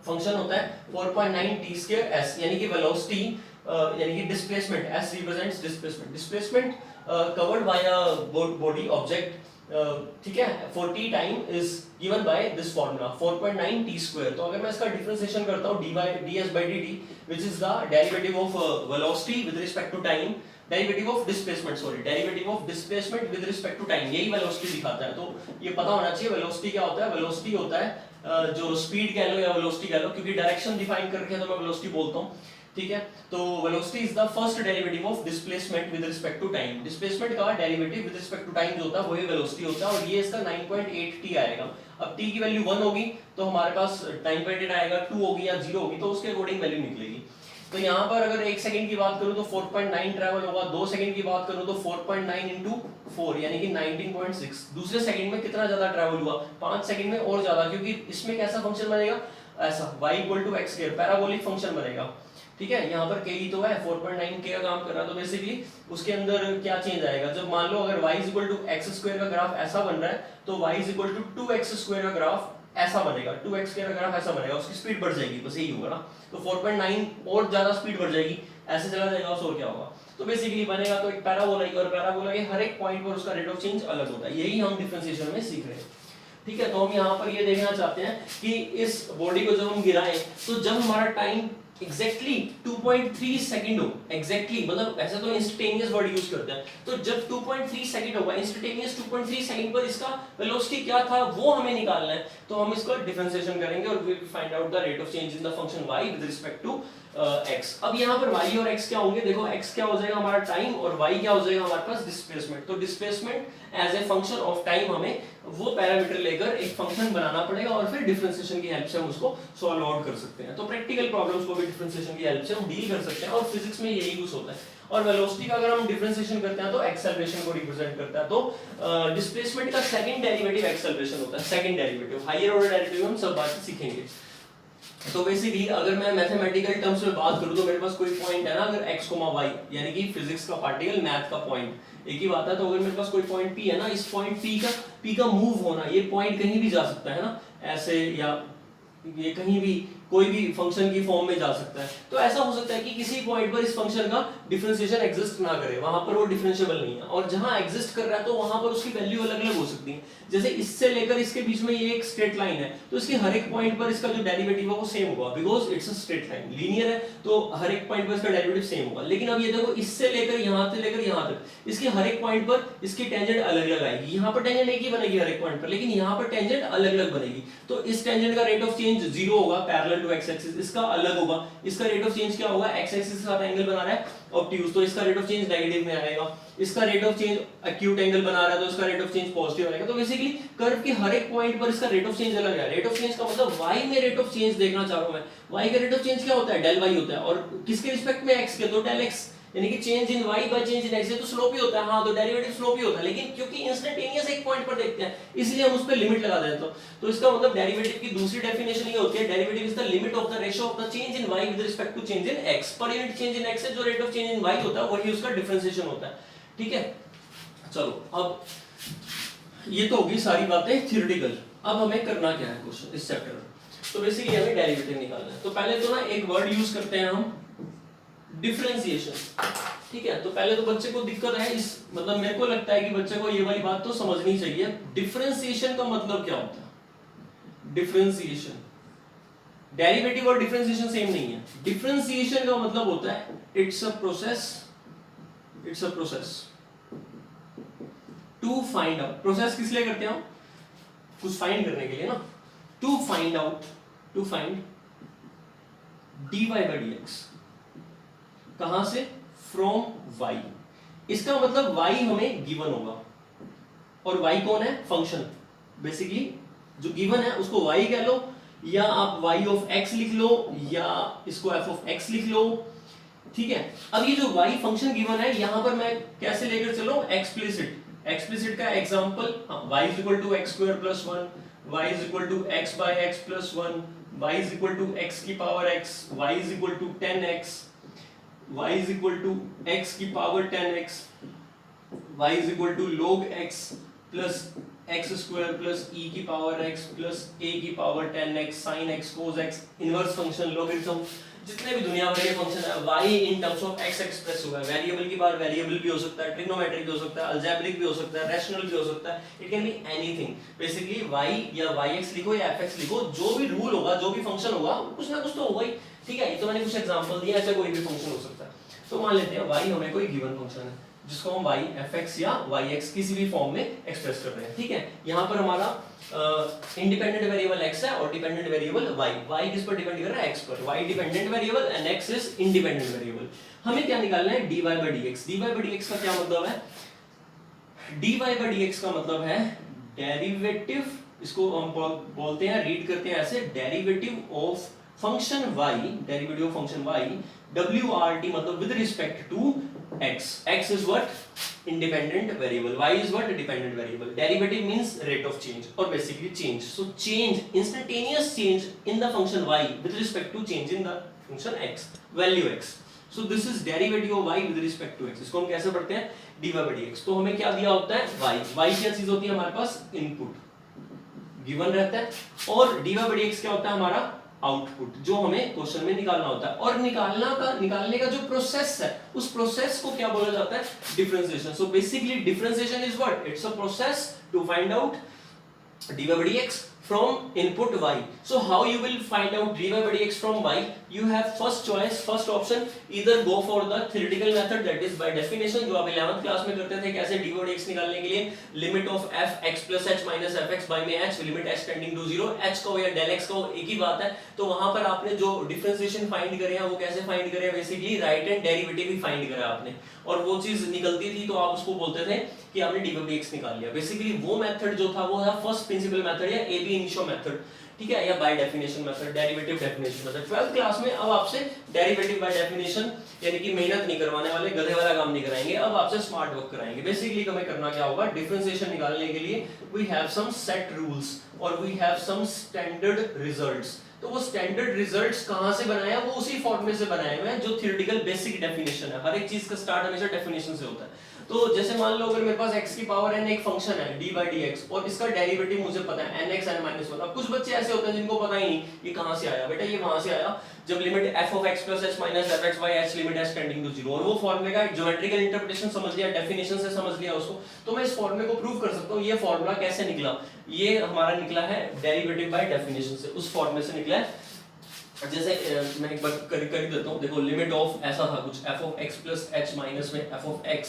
फंक्शन होता है 4.9 t² s, यानी कि वेलोसिटी यानी कि displacement, s represents displacement, displacement covered by a body object, ठीक है, 40 time is given by this formula 4.9 t²। तो अगर मैं इसका डिफरेंशिएशन करता हूं ds/dt which is the derivative of velocity with respect to time, derivative of displacement, sorry derivative of displacement with respect to time, यही वेलोसिटी दिखाता है। तो ये पता होना चाहिए वेलोसिटी क्या होता है। वेलोसिटी होता है जो स्पीड कह लो या वेलोसिटी कह लो, क्योंकि डायरेक्शन डिफाइन करके है तो मैं वेलोसिटी बोलता हूं, ठीक है। तो velocity is the first derivative of displacement with respect to time. Displacement का derivative with respect to time जो होता है वही वेलोसिटी होता है और ये इसका 9.8 t आएगा। अब t की वैल्यू 1 होगी तो हमारे पास 9.8 आएगा, 2 होगी या 0 होगी तो उसके अकॉर्डिंग वैल्यू निकलेगी। तो यहाँ पर अगर 1 सेकंड की बात करूं तो 4.9 ट्रैवल होगा, 2 सेकंड की बात करूं तो 4.9 into 4 यानी कि 19.6। दूसरे सेकंड में कितना ज्यादा ट्रैवल हुआ? 5 सेकंड में और ज्यादा, क्योंकि इसमें कैसा फंक्शन बनेगा, ऐसा y = x², पैराबोलिक फंक्शन बनेगा, ठीक है। यहाँ पर k ही तो है, 4.9 k का काम कर रहा है, तो बेसिकली उसके अंदर क्या चेंज आएगा। जब मान लो अगर y = x² का ग्राफ ऐसा बन रहा है तो y = 2x² का ग्राफ ऐसा बनेगा, 2x का ग्राफ ऐसा बनेगा, उसकी स्पीड बढ़ जाएगी, बस यही होगा ना। तो 4.9 और ज्यादा स्पीड बढ़ जाएगी, ऐसे चला जाएगा और क्या होगा। तो बेसिकली बनेगा तो एक पैराबोला ही, और पैराबोला के हर एक पॉइंट पर उसका रेट ऑफ चेंज अलग होता है। यही हम डिफरेंशिएशन में सीख रहे हैं, ठीक है। तो हम यहाँ पर ये देखना चाहते हैं कि इस बॉडी को जब हम गिराएं तो जब हमारा टाइम एग्जैक्टली 2.3 सेकंड हो, एग्जैक्टली मतलब ऐसे तो इंस्टेंटेनियस वर्ड यूज करते हैं, तो जब 2.3 सेकंड होगा, इंस्टेंटेनियस 2.3 सेकंड पर इसका वेलोसिटी क्या था वो हमें निकालना है। तो हम इसको डिफरेंशिएशन करेंगे और we will find out the rate of change in the function y with respect to x। अब यहाँ पर y और x क्या होंगे, देखो x क्या हो जाएगा हमारा टाइम और y क्या हो जाएगा हमारे पास डिस्प्लेसमेंट। तो displacement as a function of time हमें वो पैरामीटर लेकर एक फंक्शन बनाना पड़ेगा और फिर डिफरेंशिएशन की हेल्प से हम उसको सॉल्व आउट कर सकते हैं। तो प्रैक्टिकल प्रॉब्लम्स को भी डिफरेंशिएशन की हेल्प से हम डील कर सकते हैं और फिजिक्स में यही यूज होता है। और वेलोसिटी का अगर हम डिफरेंशिएशन करते हैं तो एक्सेलरेशन को रिप्रेजेंट करता है। तो डिस्प्लेसमेंट का सेकंड डेरिवेटिव एक्सेलरेशन होता है, second derivative. Higher order derivative हम सब बात सीखेंगे। तो बेसिकली अगर मैं मैथमेटिकल टर्म्स में बात करूं तो मेरे पास कोई पॉइंट है ना, अगर x, y यानी कि फिजिक्स का पार्टिकल, मैथ का पॉइंट एक ही बात है। तो अगर मेरे पास कोई पॉइंट P है ना, इस पॉइंट P का मूव होना, ये पॉइंट कहीं भी जा सकता है ना, ऐसे या ये कहीं भी कोई भी फंक्शन की फॉर्म में जा सकता है। तो ऐसा हो सकता है कि किसी पॉइंट पर इस फंक्शन का डिफरेंशिएशन एग्जिस्ट ना करे, वहां पर वो डिफरेंशिएबल नहीं है, और जहां एग्जिस्ट कर रहा है तो वहां पर उसकी वैल्यू अलग-अलग हो सकती है। जैसे इससे लेकर इसके बीच में ये एक स्ट्रेट लाइन है तो इसके हर एक पॉइंट पर इसका जो डेरिवेटिव है वो सेम होगा, because it's a straight line, linear है तो हर एक पॉइंट पर इसका डेरिवेटिव सेम होगा। लेकिन अब ये देखो, इससे लेकर यहां तक इसके हर एक पॉइंट पर इसकी टेंजेंट अलग-अलग आएगी। यहां पर टेंजेंट एक ही बनेगी हर एक पॉइंट पर, लेकिन यहां पर टेंजेंट अलग-अलग बनेगी। तो इस टेंजेंट का रेट ऑफ चेंज 0 होगा पैरेलल टू x एक्सिस, इसका अलग होगा। इसका रेट ऑफ चेंज क्या होगा, x एक्सिस के साथ एंगल बना रहा है ऑब्ट्यूज, तो इसका रेट ऑफ चेंज नेगेटिव में आएगा। इसका rate of change acute angle बना रहा है तो इसका रेट ऑफ चेंज पॉजिटिव आएगा। तो बेसिकली कर्व के हर एक पॉइंट पर इसका रेट ऑफ चेंज अलग है। रेट ऑफ चेंज का मतलब y में रेट ऑफ चेंज देखना चाह रहा हूं मैं। y का रेट ऑफ चेंज क्या होता है, डेल y होता है, और किसके रिस्पेक्ट में x के, तो डेल x यानी कि change in y by change in x तो स्लोप ही होता है, हाँ तो डेरिवेटिव स्लोप ही होता है, लेकिन क्योंकि इंस्टेंटेनियस एक पॉइंट पर देखते हैं इसलिए हम उस पर लिमिट लगा देते हैं। तो इसका मतलब डेरिवेटिव की दूसरी डेफिनेशन ये होती है, derivative is the limit of the ratio of the change in y with respect to change in x। Per unit change in x से जो rate of change in y होता है वही उसका डिफरेंशिएशन होता है, ठीक है। चलो अब ये तो होगी सारी बातें थ्योरेटिकल। अब हमें करना क्या है क्वेश्चन इस चैप्टर में, तो बेसिकली हमें डेरिवेटिव निकालना है। तो पहले तो ना एक वर्ड यूज करते हैं हम, डिफरेंशिएशन, ठीक है। तो पहले तो बच्चे को दिक्कत है इस, मतलब मेरे को लगता है कि बच्चे को ये वाली बात तो समझनी चाहिए, डिफरेंशिएशन का मतलब क्या होता है। डिफरेंशिएशन, डेरिवेटिव और डिफरेंशिएशन सेम नहीं है। डिफरेंशिएशन का मतलब होता है it's a process to find out. Process किस लिए करते हैं हम, कुछ फाइंड करने के लिए ना, to find dy by dx, कहां से, फ्रॉम y। इसका मतलब y हमें गिवन होगा, और y कौन है, फंक्शन। बेसिकली जो गिवन है उसको y कह लो, या आप y ऑफ x लिख लो, या इसको f ऑफ x लिख लो, ठीक है। अब ये जो y फंक्शन गिवन है, यहां पर मैं कैसे लेकर चलो, एक्सप्लिसिट का example, y is equal to x square plus 1, y is equal to x by x plus 1, y is equal to x की power x, y is equal to 10x, y is equal to x की power 10x, y is equal to log x plus x square plus e की पावर x प्लस a की power 10x sin x cos x, inverse function, logarithm, जितने भी दुनिया भर के फंक्शन है, y in terms of x express हुआ है। वेरिएबल की बार वेरिएबल भी हो सकता है, ट्रिग्नोमेट्रिक भी हो सकता है, अलजेब्रिक भी हो सकता है, रैशनल भी हो सकता है, it can be anything. Basically y या yx लिखो या fx लिखो, जो भी रूल होगा, जो भी फंक्शन होगा, कुछ ना कुछ तो होगा ही, ठीक है। ये तो मैंने कुछ एग्जांपल दिया, ऐसा कोई भी फंक्शन हो सकता है। तो मान लेते हैं y हमें कोई गिवन फंक्शन है जिसको हम y fx या yx किसी भी फॉर्म में एक्सप्रेस कर रहे हैं, ठीक है। यहाँ पर हमारा इंडिपेंडेंट वेरिएबल x है और डिपेंडेंट वेरिएबल y। y किस पर डिपेंड कर रहा है, x पर। y dependent variable and x is independent variable. हमें क्या निकालना है, dy by dx। dy by dx का क्या मतलब है, dy by dx का मतलब है डेरिवेटिव, इसको हम बोलते हैं, रीड करते हैं ऐसे, derivative of function y, derivative of function y, wrt मतलब with respect to x। x is what, independent variable, y is what, dependent variable। derivative means rate of change or basically change। so change, instantaneous change in the function y with respect to change in the function x, value x। so this is derivative of y with respect to x। इसको हम कैसे पढ़ते हैं, dy by dx। तो हमें क्या दिया होता है, y। y क्या चीज होती है हमारे पास, इनपुट गिवन रहता है, और dy by dx क्या होता है हमारा आउटपुट, जो हमें क्वेश्चन में निकालना होता है। और निकालने का जो प्रोसेस है, उस प्रोसेस को क्या बोला जाता है, differentiation. So basically differentiation is what, it's a process to find out dy by dx from input y। so how you will find out dy by dx from y, you have first choice, first option, either go for the theoretical method, that is by definition, जो आप 11th क्लास में करते थे, कैसे dy by dx निकालने के लिए, limit of f x plus h minus fx by में h, limit h tending to 0, h का हो या del x का हो एक ही बात है। तो वहां पर आपने जो डिफरेंशिएशन फाइंड करे हैं वो कैसे फाइंड करे हैं, बेसिकली राइट हैंड डेरिवेटिव ही फाइंड करा आपने, और वो चीज निकलती थी तो आप उसको बोलते थे कि आपने dy by dx निकाल लिया। बेसिकली वो मेथड जो था वो था फर्स्ट प्रिंसिपल मेथड या ab initio मेथड, ठीक है, या by definition method, derivative definition method. 12th class में अब आपसे डेरिवेटिव बाय डेफिनेशन, यानी कि मेहनत नहीं करवाने वाले, गधे वाला काम नहीं कराएंगे, अब आपसे स्मार्ट वर्क कराएंगे। बेसिकली हमें करना क्या होगा, डिफरेंशिएशन निकालने के लिए we have some set rules और we have some standard results. तो वो स्टैंडर्ड रिजल्ट्स कहां से बनाए हैं, वो उसी फॉर्म में से बनाए हुए हैं जो थ्योरेटिकल बेसिक डेफिनेशन है। हर एक चीज का स्टार्ट हमेशा डेफिनेशन से होता है। तो जैसे मान लो अगर मेरे पास x की पावर n एक फंक्शन है dy by dx, और इसका डेरिवेटिव मुझे पता है nx n minus 1। अब कुछ बच्चे ऐसे होते हैं जिनको पता ही नहीं ये कहां से आया, बेटा ये वहां से आया जब limit f of x plus h minus fx by h limit h tending to 0, और वो फॉर्मूले का ज्योमेट्रिकल इंटरप्रिटेशन समझ लिया, डेफिनेशन से समझ लिया उसको, तो मैं इस फॉर्मूले को प्रूव कर सकता हूं ये फॉर्मूला कैसे निकला, ये हमारा निकला है डेरिवेटिव बाय डेफिनेशन से, उस फॉर्मूले से निकला है। जैसे मैं एक बार कर देता हूं, देखो लिमिट ऑफ ऐसा था कुछ f of x plus h minus में f of x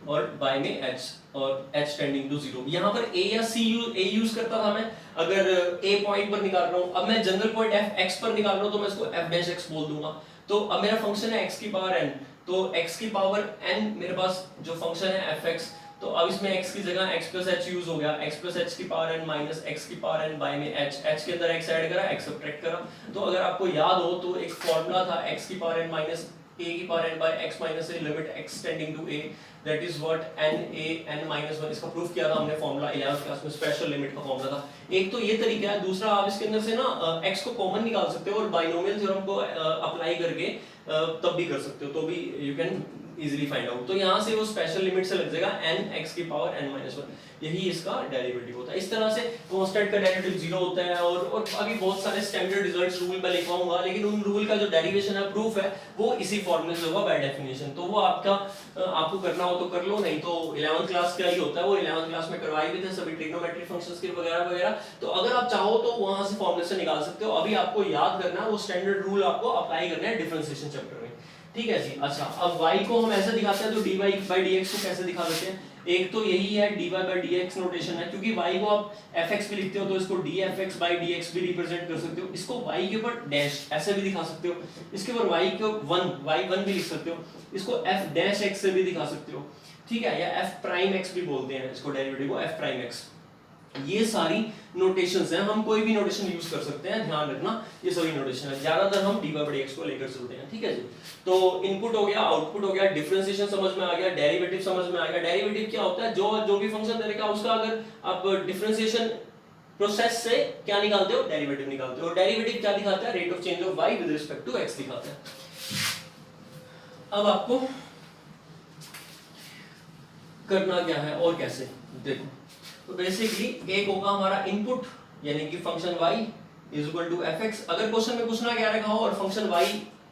और y में h और h टेंडिंग टू 0। यहाँ पर a या c यूज करता था मैं, अगर a पॉइंट पर निकाल रहा हूँ, अब मैं जनरल पॉइंट f x पर निकाल रहा हूँ तो मैं इसको f dash x बोल दूंगा। तो अब मेरा फंक्शन है x की पावर n, तो x की पावर n मेरे पास जो फंक्शन है fx, तो अब इसमें x की जगह x plus h यूज हो गया, x plus h की पावर n माइनस x की पावर n बाय में h के अंदर x ऐड करा, x सब्ट्रैक्ट करा। तो अगर आपको याद हो तो एक फॉर्मूला था x की पावर n माइनस a की power n by x minus a limit x tending to a that is what n a n minus 1 इसका प्रूफ किया था हमने फॉर्मूला 11th क्लास में स्पेशल लिमिट का फॉर्मूला था। एक तो ये तरीका है, दूसरा आप इसके अंदर से ना x को कॉमन निकाल सकते हो और बाइनोमियल थ्योरम को अप्लाई करके तब भी कर सकते हो, तो भी you can easily find out. तो यहाँ से वो स्पेशल लिमिट से लग जाएगा n x की पावर n minus 1, यही इसका डेरिवेटिव होता है। इस तरह से कांस्टेंट का डेरिवेटिव 0 होता है और अभी बहुत सारे स्टैंडर्ड रिजल्ट्स रूल में लिखवाऊंगा, लेकिन उन रूल का जो डेरिवेशन है, प्रूफ है, वो इसी फॉर्मूले से होगा बाय डेफिनेशन। तो वो आपको करना हो तो कर लो, नहीं तो 11th क्लास का ही होता है, वो 11th क्लास में करवाए भी थे सभी ट्रिग्नोमेट्री फंक्शंस के वगैरह वगैरह। तो अगर आप चाहो तो वहां से फॉर्मूले से निकाल सकते हो। अभी आपको याद करना है वो स्टैंडर्ड रूल आपको अप्लाई करना है डिफरेंशिएशन चैप्टर में, ठीक है जी। अच्छा, अब y को हम ऐसे दिखाते हैं तो dy by dx को कैसे दिखा देते हैं? एक तो यही है dy by dx नोटेशन है, क्योंकि y को आप fx भी लिखते हो तो इसको dfx by dx भी रिप्रेजेंट कर सकते हो। इसको y के ऊपर डैश ऐसे भी दिखा सकते हो, इसके ऊपर y के y1 भी लिख सकते हो, इसको f डैश x से भी दिखा सकते हो, ठीक है, या f प्राइम x भी बोलते हैं इसको, डेरिवेटिव को f प्राइम x। ये सारी नोटेशंस हैं, हम कोई भी नोटेशन यूज कर सकते हैं, ध्यान रखना ये सभी नोटेशन है। ज्यादातर हम dy by dx को लेकर चलते हैं, ठीक है जी। तो इनपुट हो गया, आउटपुट हो गया, डिफरेंशिएशन समझ में आ गया, डेरिवेटिव समझ में आ गया। डेरिवेटिव क्या होता है? जो भी फंक्शन दे रखा उसका अगर आप डिफरेंशिएशन प्रोसेस से क्या निकालते हो? डेरिवेटिव निकालते हो। और डेरिवेटिव क्या दिखाता है? Rate of change of y with respect to x दिखाता है। अब आपको करना क्या है और कैसे, देखो। तो बेसिकली एक होगा हमारा इनपुट, यानी कि function y is equal to fx। अगर क्वेश्चन में पूछना क्या रखा हो और फंक्शन y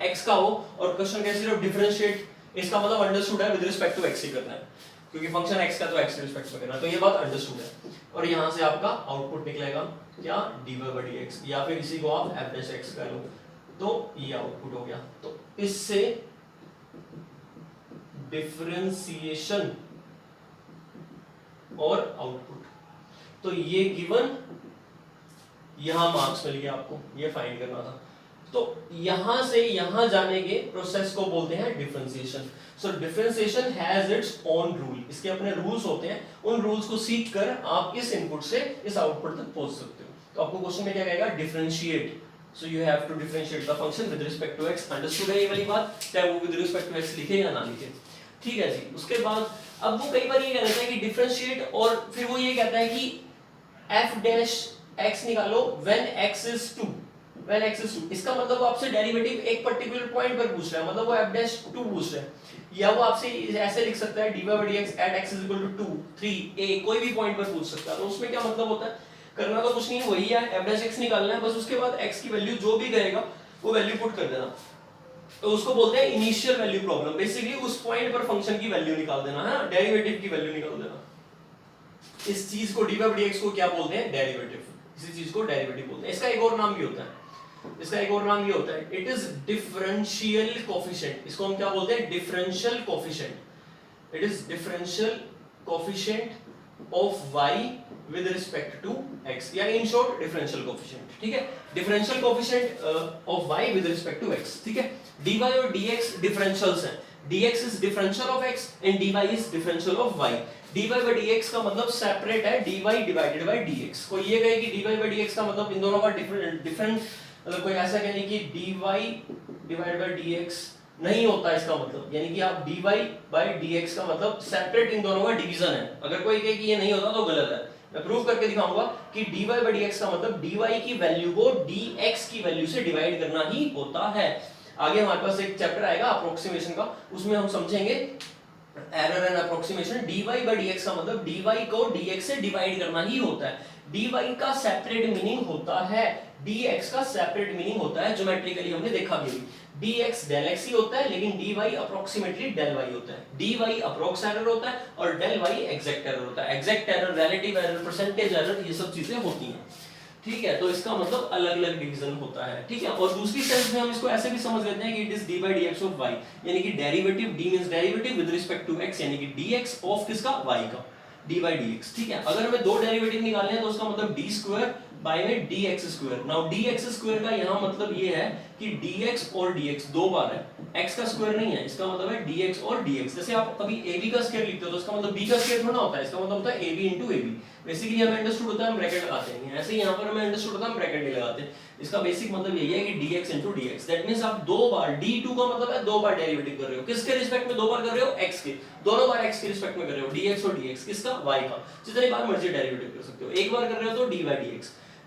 x का हो और क्वेश्चन का सिर्फ डिफरेंशिएट, इसका मतलब अंडरस्टूड है विद रिस्पेक्ट टू x ही करना है, क्योंकि फंक्शन x का तो x के रिस्पेक्ट में करना है, तो ये बात अंडरस्टूड है। और यहां से आपका आउटपुट निकलेगा क्या? dy by dx, या फिर इसी को आप f dash x कह लो, तो ये आउटपुट हो गया। तो इससे डिफरेंशिएशन और आउटपुट, तो ये गिवन यहां मार्क्स मिल गया आपको, ये फाइंड करना था। तो यहां से यहां जाने के प्रोसेस को बोलते हैं differentiation. So differentiation has its own rule, इसके अपने रूल्स होते हैं, उन रूल्स को सीख कर आप इस इनपुट से इस आउटपुट तक पहुंच सकते हो। तो आपको क्वेश्चन में क्या कहेगा? Differentiate, so you have to differentiate the function with respect to x। Understood है ये वाली बात, चाहे वो विद रिस्पेक्ट टू x लिखे या ना लिखे, ठीक है जी। उसके बाद अब वो कई बार ये कहता है कि डिफरेंशिएट, और फिर वो ये कहता है कि f डैश x निकालो when x is 2, when x is 2। इसका मतलब वो आपसे डेरिवेटिव एक पर्टिकुलर पॉइंट पर पूछ रहा है, मतलब वो f डैश 2 पूछ रहा है, या वो आपसे ऐसे लिख सकता है dy by dx at x is equal to 2 3 a, कोई भी पॉइंट पर पूछ सकता है। तो उसमें क्या मतलब होता है? करना तो कुछ नहीं है, वही है, f डैश x निकालना है बस। उसके बाद x की वैल्यू जो भी कहेगा वो वैल्यू पुट कर देना, तो उसको बोलते हैं इनिशियल वैल्यू प्रॉब्लम। बेसिकली उस पॉइंट पर फंक्शन की वैल्यू निकाल देना है, डेरिवेटिव की वैल्यू निकाल देना। इस चीज को dy by dx को क्या बोलते हैं? डेरिवेटिव। इसी चीज को डेरिवेटिव बोलते हैं। इसका एक और नाम भी होता है, इसका एक और नाम ये होता है, इट इज डिफरेंशियल कोफिशिएंट। इसको हम क्या बोलते हैं? Differential coefficient. It is differential coefficient of y with respect to x, या इन शॉर्ट डिफरेंशियल कोफिशिएंट, ठीक है। Differential coefficient of y with respect to x, ठीक है। dy और dx डिफरेंशियल्स हैं, dx is differential of x and dy is differential of y। dy by dx का मतलब सेपरेट है dy डिवाइडेड by dx। कोई ये कहे कि dy by dx का मतलब इन दोनों का डिफरेंट, मतलब कोई ऐसा कहे कि dy डिवाइडेड by dx नहीं होता इसका मतलब, यानी कि आप dy by dx का मतलब सेपरेट इन दोनों का डिवीजन है। अगर कोई कहे कि ये नहीं होता तो गलत है। मैं प्रूव करके दिखाऊंगा कि dy by dx का मतलब dy की वैल्यू को dx की वैल्यू से डिवाइड करना ही होता है। आगे हमारे पास एक चैप्टर आएगा अप्रोक्सीमेशन का, उसमें हम समझेंगे error and approximation. dy by dx का मतलब dy को dx से डिवाइड करना ही होता है। dy का सेपरेट मीनिंग होता है, dx का सेपरेट मीनिंग होता है, ज्योमेट्रिकली हमने देखा भी। dx del x ही होता है, लेकिन dy अप्रोक्सीमेटली del y होता है। dy अप्रोक्स एरर होता है और del y एग्जैक्ट एरर होता है। Exact error, relative error, percentage error, ये सब चीजें होती हैं, ठीक है। तो इसका मतलब अलग अलग डिवीजन होता है, ठीक है। और दूसरी सेंस में हम इसको ऐसे भी समझ लेते हैं कि it is dy by dx of y, यानी कि derivative d means derivative with respect to x, यानी कि dx ऑफ किसका? y का, dy by dx, ठीक है। अगर हमें दो डेरिवेटिव निकालने हैं तो उसका मतलब d स्क्वायर बाय में dx square. Now dx square का यहाँ मतलब ये है कि dx और dx दो बार है, x का स्क्वायर नहीं है, इसका मतलब है dx और dx। जैसे आप कभी ab का स्क्वायर लिखते हो तो इसका मतलब b का स्क्वायर थोड़ा होता है, इसका मतलब होता है ab into ab। बेसिकली हमें अंडरस्टूड होता है हम ब्रैकेट लगाते हैं, ऐसे ही यहाँ पर हमें अंडरस्टूड होता है हम ब्रैकेट नहीं लगाते। इसका बेसिक मतलब यही है कि dx into dx, that means आप दो बार, d2 का मतलब है दो बार डेरिवेटिव कर रहे हो, किसके रिस्पेक्ट में दो बार कर रहे हो, x के, दोनों बार x के रिस्पेक्ट में कर रहे हो, dx और dx, किसका, y का, जितनी बार मर्जी डेरिवेटिव कर सकते हो। एक बार कर रहे हो तो d by dx,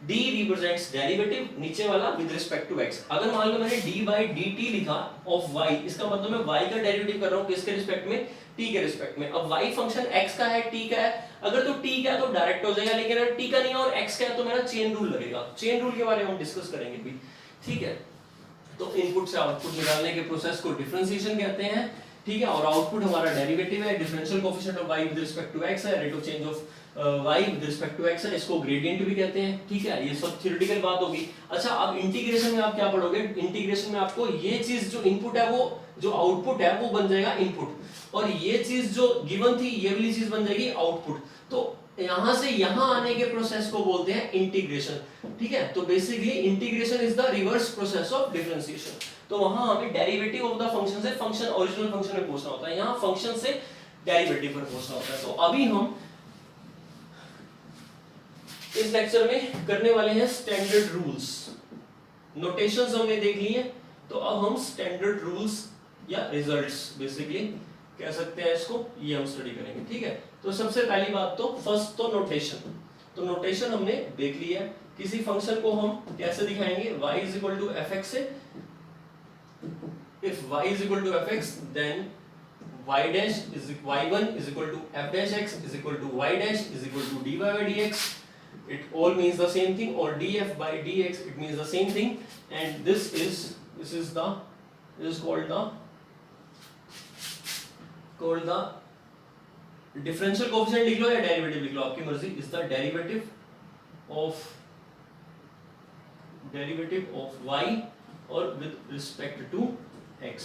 d represents derivative, नीचे वाला विद रिस्पेक्ट टू x। अगर मान लो मैंने d by dt लिखा ऑफ y, इसका मतलब मैं y का डेरिवेटिव कर रहा हूं किसके रिस्पेक्ट में, t के रिस्पेक्ट में। अब y फंक्शन x का है, t का है, अगर तो t का है तो डायरेक्ट हो जाएगा, लेकिन अगर t का नहीं है और x का है तो मेरा चेन रूल लगेगा। चेन रूल के बारे में हम डिस्कस करेंगे भी, ठीक है। तो इनपुट से आउटपुट निकालने के प्रोसेस को डिफरेंशिएशन कहते हैं, ठीक है। और आउटपुट हमारा डेरिवेटिव है, differential coefficient of y with respect to x है, rate of change of y with respect to x है, इसको ग्रेडियंट भी कहते हैं, ठीक है। ये सब थ्योरेटिकल बात होगी। अच्छा, अब इंटीग्रेशन में आप क्या पढ़ोगे, इंटीग्रेशन में आपको ये चीज जो इनपुट है वो, जो आउटपुट है वो बन जाएगा इनपुट, और ये चीज जो गिवन थी ये वाली चीज बन जाएगी आउटपुट। तो यहां से यहां आने के प्रोसेस को बोलते हैं इंटीग्रेशन, ठीक है। तो basically integration is the reverse process of differentiation. तो वहां हमें डेरिवेटिव ऑफ द फंक्शन से फंक्शन ओरिजिनल फंक्शन में पहुंचना होता है, यहां फंक्शन से डेरिवेटिव पर पहुंचना होता है। तो अभी हम इस लेक्चर में करने वाले हैं स्टैंडर्ड रूल्स। नोटेशंस हमने देख ली है, तो अब हम स्टैंडर्ड रूल्स या रिजल्ट्स बेसिकली कह सकते हैं इसको, ये हम स्टडी करेंगे, ठीक है। तो सबसे पहली बात तो फर्स्ट तो नोटेशन। तो नोटेशन हमने देख लिया है, किसी फंक्शन को हम कैसे दिखाएंगे, y is equal to fx से, if y is equal to fx then y dash is y1 is equal to f dash x is equal to y dash is equal to dy by dx, it all means the same thing, or df by dx it means the same thing, and this is called the differential coefficient लिख लो या डेरिवेटिव लिख लो, आपकी मर्जी, is the derivative of y और विद रिस्पेक्ट टू x।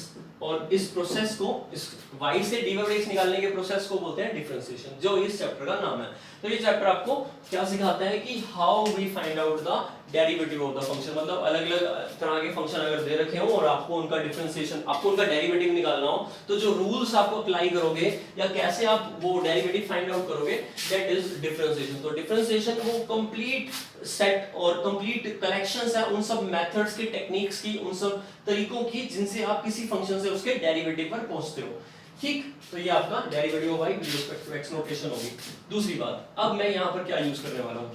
और इस प्रोसेस को, इस y से dy by dx निकालने के प्रोसेस को बोलते हैं डिफरेंशिएशन, जो इस चैप्टर का नाम है। तो ये चैप्टर आपको क्या सिखाता है कि how we find out the derivative of the function, मतलब अलग-अलग तरह के फंक्शन अगर दे रखे हो और आपको उनका डिफरेंशिएशन, आपको उनका डेरिवेटिव निकालना हो, तो जो रूल्स आप अप्लाई करोगे या कैसे आप वो डेरिवेटिव फाइंड आउट करोगे, दैट इज डिफरेंशिएशन। तो डिफरेंशिएशन वो कंप्लीट सेट और कंप्लीट कलेक्शंस है उन सब मेथड्स की, टेक्निक्स की, उन सब तरीकों की जिनसे आप किसी फंक्शन से उसके डेरिवेटिव पर पहुंचते हो, ठीक। तो ये आपका derivative of y with respect to x notation होगी। दूसरी बात, अब मैं यहाँ पर क्या यूज करने वाला हूँ,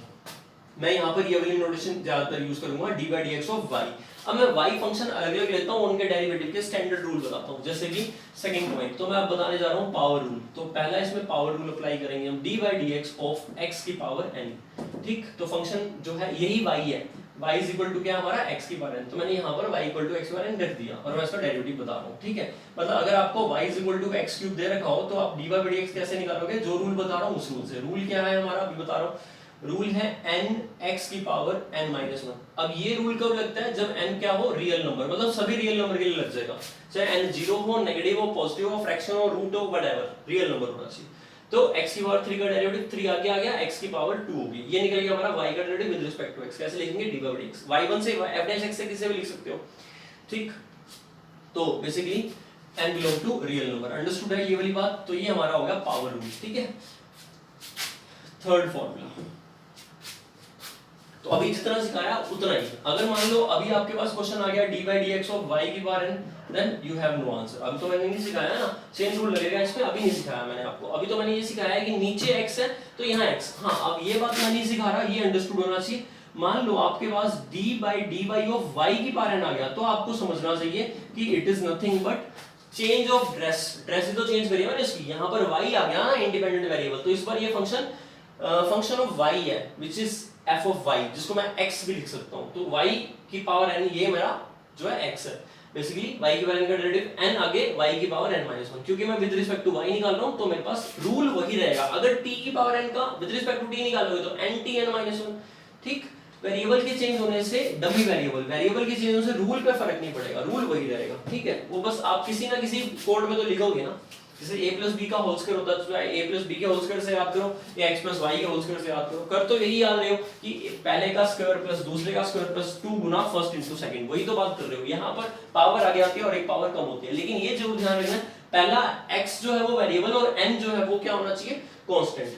मैं यहाँ पर ये वाली नोटेशन ज्यादातर यूज करूंगा, d by dx of y। अब मैं y फंक्शन अलग-अलग लेता हूँ, उनके डेरिवेटिव के स्टैंडर्ड रूल बताता हूँ। जैसे कि सेकंड पॉइंट, तो मैं अब बताने जा रहा हूँ पावर रूल। तो पहला इसमें पावर रूल अप्लाई करेंगे हम, d by dx of x की पावर n, ठीक। तो फंक्शन जो है यही y है, y इज इक्वल टू क्या हमारा x की पावर n, तो मैंने यहाँ पर y इक्वल टू x की पावर n रख दिया और मैं इसका डेरिवेटिव बता रहा हूँ, ठीक है। मतलब अगर आपको y is equal to x cube दे रखा हो तो आप dy by dx कैसे निकालोगे, जो रूल बता रहा हूँ उस रूल से। रूल क्या है हमारा, अभी बता रहा हूँ, रूल है n x की पावर n माइनस 1। अब ये रूल कब लगता है, जब n क्या हो, रियल नंबर, मतलब सभी रियल नंबर के लिए लग जाएगा, चाहे n जीरो हो, नेगेटिव हो, पॉजिटिव हो, फ्रैक्शन हो, रूट हो, व्हाटएवर, रियल नंबर होना चाहिए। तो x की पावर 3 का डेरिवेटिव 3 आगे आ गया, x की पावर 2 होगी, ये निकल गया हमारा y का derivative with respect to x। कैसे लिखेंगे, dy by dx, y1 से f dash x से किसे भी लिख सकते हो, ठीक। तो basically n belong to real number, understood है ये वाली बात। तो ये हमारा हो गया पावर रूल, ठीक है। थर्ड फॉर्मूला, तो अभी जितना सिखाया उतना ही। अगर मान लो अभी आपके पास क्वेश्चन आ गया d by dx of y की power n, then you have no answer. अभी तो मैंने नहीं सिखाया ना, चेन रूल लगेगा इसमें, अभी नहीं सिखाया मैंने आपको। अभी तो मैंने ये सिखाया है कि नीचे x है तो यहाँ x। हाँ, अब ये बात मैं नहीं सिखा रहा, ये अंडरस्टूड होना चाहिए। मान लो आपके पास d by dy of y की पावर n आ गया, तो आपको समझना चाहिए कि it is nothing but change of dress. Dress ही तो चेंज करी है मैंने इसकी, यहाँ पर y आ गया ना इंडिपेंडेंट वेरिएबल, तो इस बार ये फंक्शन ऑफ y है which is f of y, जिसको मैं x भी लिख सकता हूँ। तो y की पावर n ये मेरा जो है x है, बेसिकली y की पावर n का डेरिवेटिव n आगे y की पावर n माइनस 1, क्योंकि मैं विद रिस्पेक्ट टू y निकाल रहा हूँ तो मेरे पास रूल वही रहेगा। अगर t की पावर n का विद रिस्पेक्ट टू t निकालोगे तो nt n माइनस 1, ठीक। वेरिएबल के चेंज होने से, डमी वेरिएबल के चेंज होने से रूल पे फर्क नहीं पड़ेगा, रूल वही रहेगा, ठीक है। वो बस आप किसी ना किसी कोड में तो लिखोगे ना, जैसे a प्लस बी का होल स्क्वायर होता है तो a प्लस बी के होल स्क्वायर से याद करो या x प्लस वाई के होल स्क्वायर से याद करो। कर तो यही याद रहे हो कि पहले का स्क्वायर प्लस दूसरे का स्क्वायर प्लस 2 गुना फर्स्ट इंटू सेकंड, वही तो बात कर रहे हो। यहाँ पर पावर आगे आती है और एक पावर कम होती है, लेकिन ये जरूर ध्यान रखना पहला x जो है वो वेरिएबल और n जो है वो क्या होना चाहिए, कांस्टेंट।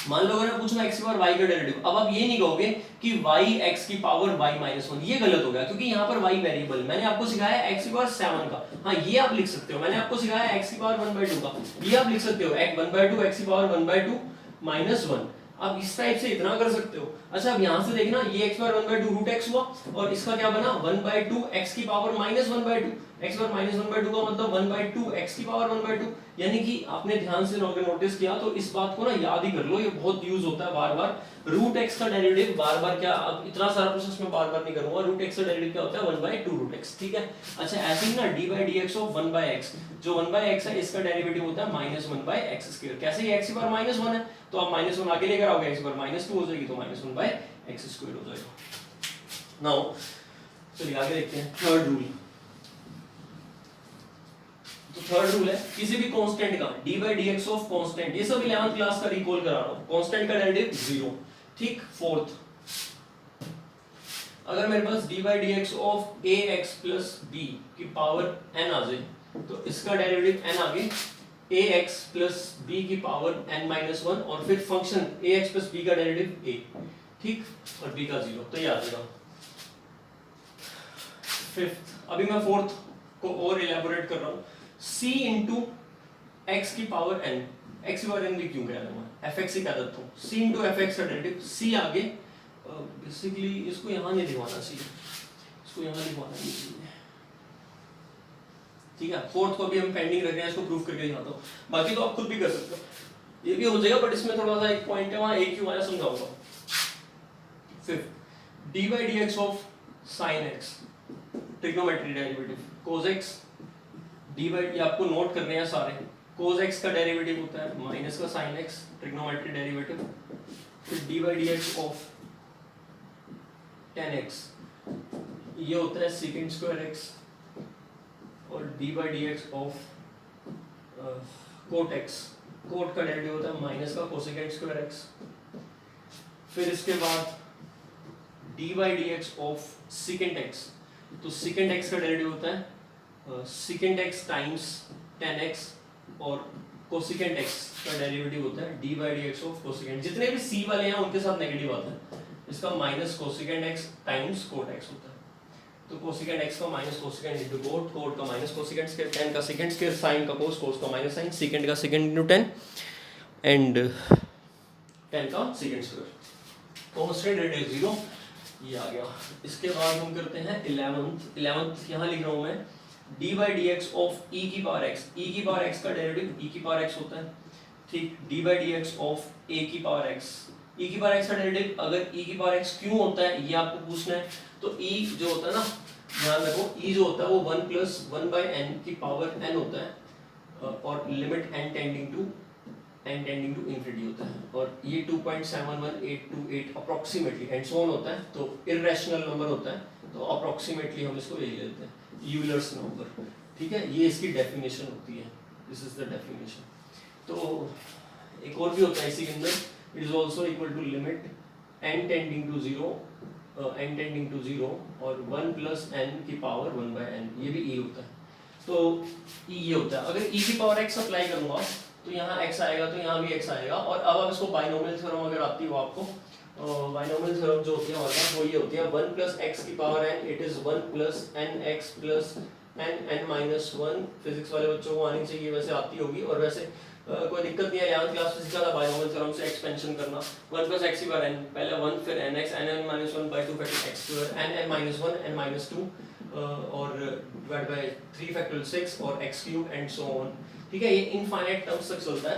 मान लो अगर पूछना x की पावर y का डेरिवेटिव, अब आप ये नहीं कहोगे कि y x की पावर y माइनस 1, ये गलत हो गया क्योंकि यहाँ पर y वेरिएबल, मैंने आपको सिखाया है x की पावर 7 का, हाँ ये आप लिख सकते हो। मैंने आपको सिखाया है x की पावर 1/2 का, ये आप लिख सकते हो 1/2 x की पावर 1/2 माइनस 1, आप इस टाइप से इतना कर सकते हो। अच्छा अब यहाँ से देखना, ये x पावर 1/2 रूट x हुआ और इसका क्या बना 1/2 x की power minus 1/2, x power minus 1/2 का मतलब 1/2 x की पावर 1/2, यानी कि आपने ध्यान से नोटिस किया तो इस बात को ना याद ही कर लो, ये बहुत यूज होता है बार बार। रूट x का डेरिवेटिव बार बार क्या, अब इतना सारा प्रोसेस में बार बार नहीं करूंगा, रूट x का डेरिवेटिव क्या होता है 1/2 रूट x, ठीक है। अच्छा ऐसे ही ना d/dx ऑफ 1/x, जो 1/x है इसका डेरिवेटिव होता है -1/x²। कैसे, ये x की पावर -1 है तो आप -1 आगे लेकर आओगे, x की पावर -2 हो जाएगी तो -1/x² हो जाएगा। नाउ चलिए आगे देखते हैं थर्ड रूल। तो थर्ड रूल है किसी भी कांस्टेंट का d/dx ऑफ कांस्टेंट, ये सब 11th क्लास का रिकॉल करा रहा हूं, कांस्टेंट का डेरिवेटिव 0, ठीक। फोर्थ, अगर मेरे पास d/dx of ax plus b की पावर n आ जाए तो इसका डेरिवेटिव n आगे ax प्लस b की पावर n-1 और फिर फंक्शन ax प्लस b का डेरिवेटिव a, ठीक, और b का 0, तो ये आ जाएगा। फिफ्थ, अभी मैं फोर्थ को और इलेबोरेट कर रहा हूं, c इंटू एक्स की पावर n, x की पावर n भी क्यों कह रहा हूं, fx ही कह देता हूं, c इंटू fx का डेरिवेटिव, c आगे बेसिकली इसको यहां नहीं लिखवाना चाहिए, इसको यहां लिखवाना चाहिए, ठीक है। फोर्थ को भी हम पेंडिंग रख रहे हैं, इसको प्रूफ करके दिखाता हूं, बाकी तो आप खुद भी कर सकते हो, ये भी हो जाएगा, बट इसमें थोड़ा सा एक पॉइंट है वहां एक क्यों आया समझाऊंगा। Fifth, d/dx of sin x, trigonometry derivative, cos x d/, आपको नोट करने हैं सारे, cos x का डेरिवेटिव होता है माइनस का sin x, ट्रिग्नोमेट्री डेरिवेटिव, फिर d/dx ऑफ tan x, ये होता है secant square x, और d/dx of cot x, cot का डेरिवेटिव होता है माइनस का cosecant square x, फिर इसके बाद d/dx ऑफ secant x, तो secant x का डेरिवेटिव होता है secant x times tan x, और cosecant x का डेरिवेटिव होता है d/dx ऑफ cosecant, जितने भी c वाले हैं उनके साथ नेगेटिव आता है, इसका minus cosecant x times cot x होता है, तो cosecant x का minus cosecant into cot, cot का माइनस cosecant स्क्वायर, tan का secant स्क्वायर, sin का cos, cos का माइनस sin, secant का secant into tan and tan का secant स्क्वायर, कांस्टेंट डेरिवेटिव 0, ये आ गया। इसके बाद हम करते हैं 11th यहाँ लिख रहा हूँ मैं, d/dx ऑफ e की पावर x, e की पावर x का डेरिवेटिव e की पावर x होता है, ठीक, d/dx ऑफ a की पावर x, e की पावर x का डेरिवेटिव अगर e की पावर x क्यों होता है ये आपको पूछना है, तो e जो होता है ना, ध्यान रखो e जो होता है वो 1 + 1/n की पावर n होता है, और limit n tending to infinity होता है, और ये 2.71828 अप्रोक्सीमेटली एंड सो ऑन होता है, तो इरेशनल नंबर होता है, तो अप्रोक्सीमेटली हम इसको यही लेते हैं यूलर्स नंबर, ठीक है। ये इसकी डेफिनेशन होती है, दिस इज द डेफिनेशन। तो एक और भी होता है इसी के अंदर, it is also equal to limit n tending to 0 और 1 + n की पावर 1/n, ये भी e होता है, तो e ये होता है। अगर e की पावर x अप्लाई करूंगा तो यहाँ x आएगा, तो यहाँ भी x आएगा, और अब आप इसको बाइनोमियल थ्योरम अगर आती हो आपको, बाइनोमियल थ्योरम जो होती है हमारे पास वो ये होती है 1 + x की power n, it is 1 + nx + n(n-1), physics वाले बच्चों को आनी चाहिए, वैसे आती होगी, और वैसे कोई दिक्कत नहीं है, 11th क्लास में सीखा था बाइनोमियल थ्योरम से एक्सपेंशन करना, 1 + x की पावर n, पहले 1 फिर nx, n(n-1/2) x², n(n-1), n-2 और डिवाइड बाय 3 फैक्टोरियल 6 और x³ एंड सो ऑन, ठीक है। ये इनफाइनाइट टर्म्स तक चलता है,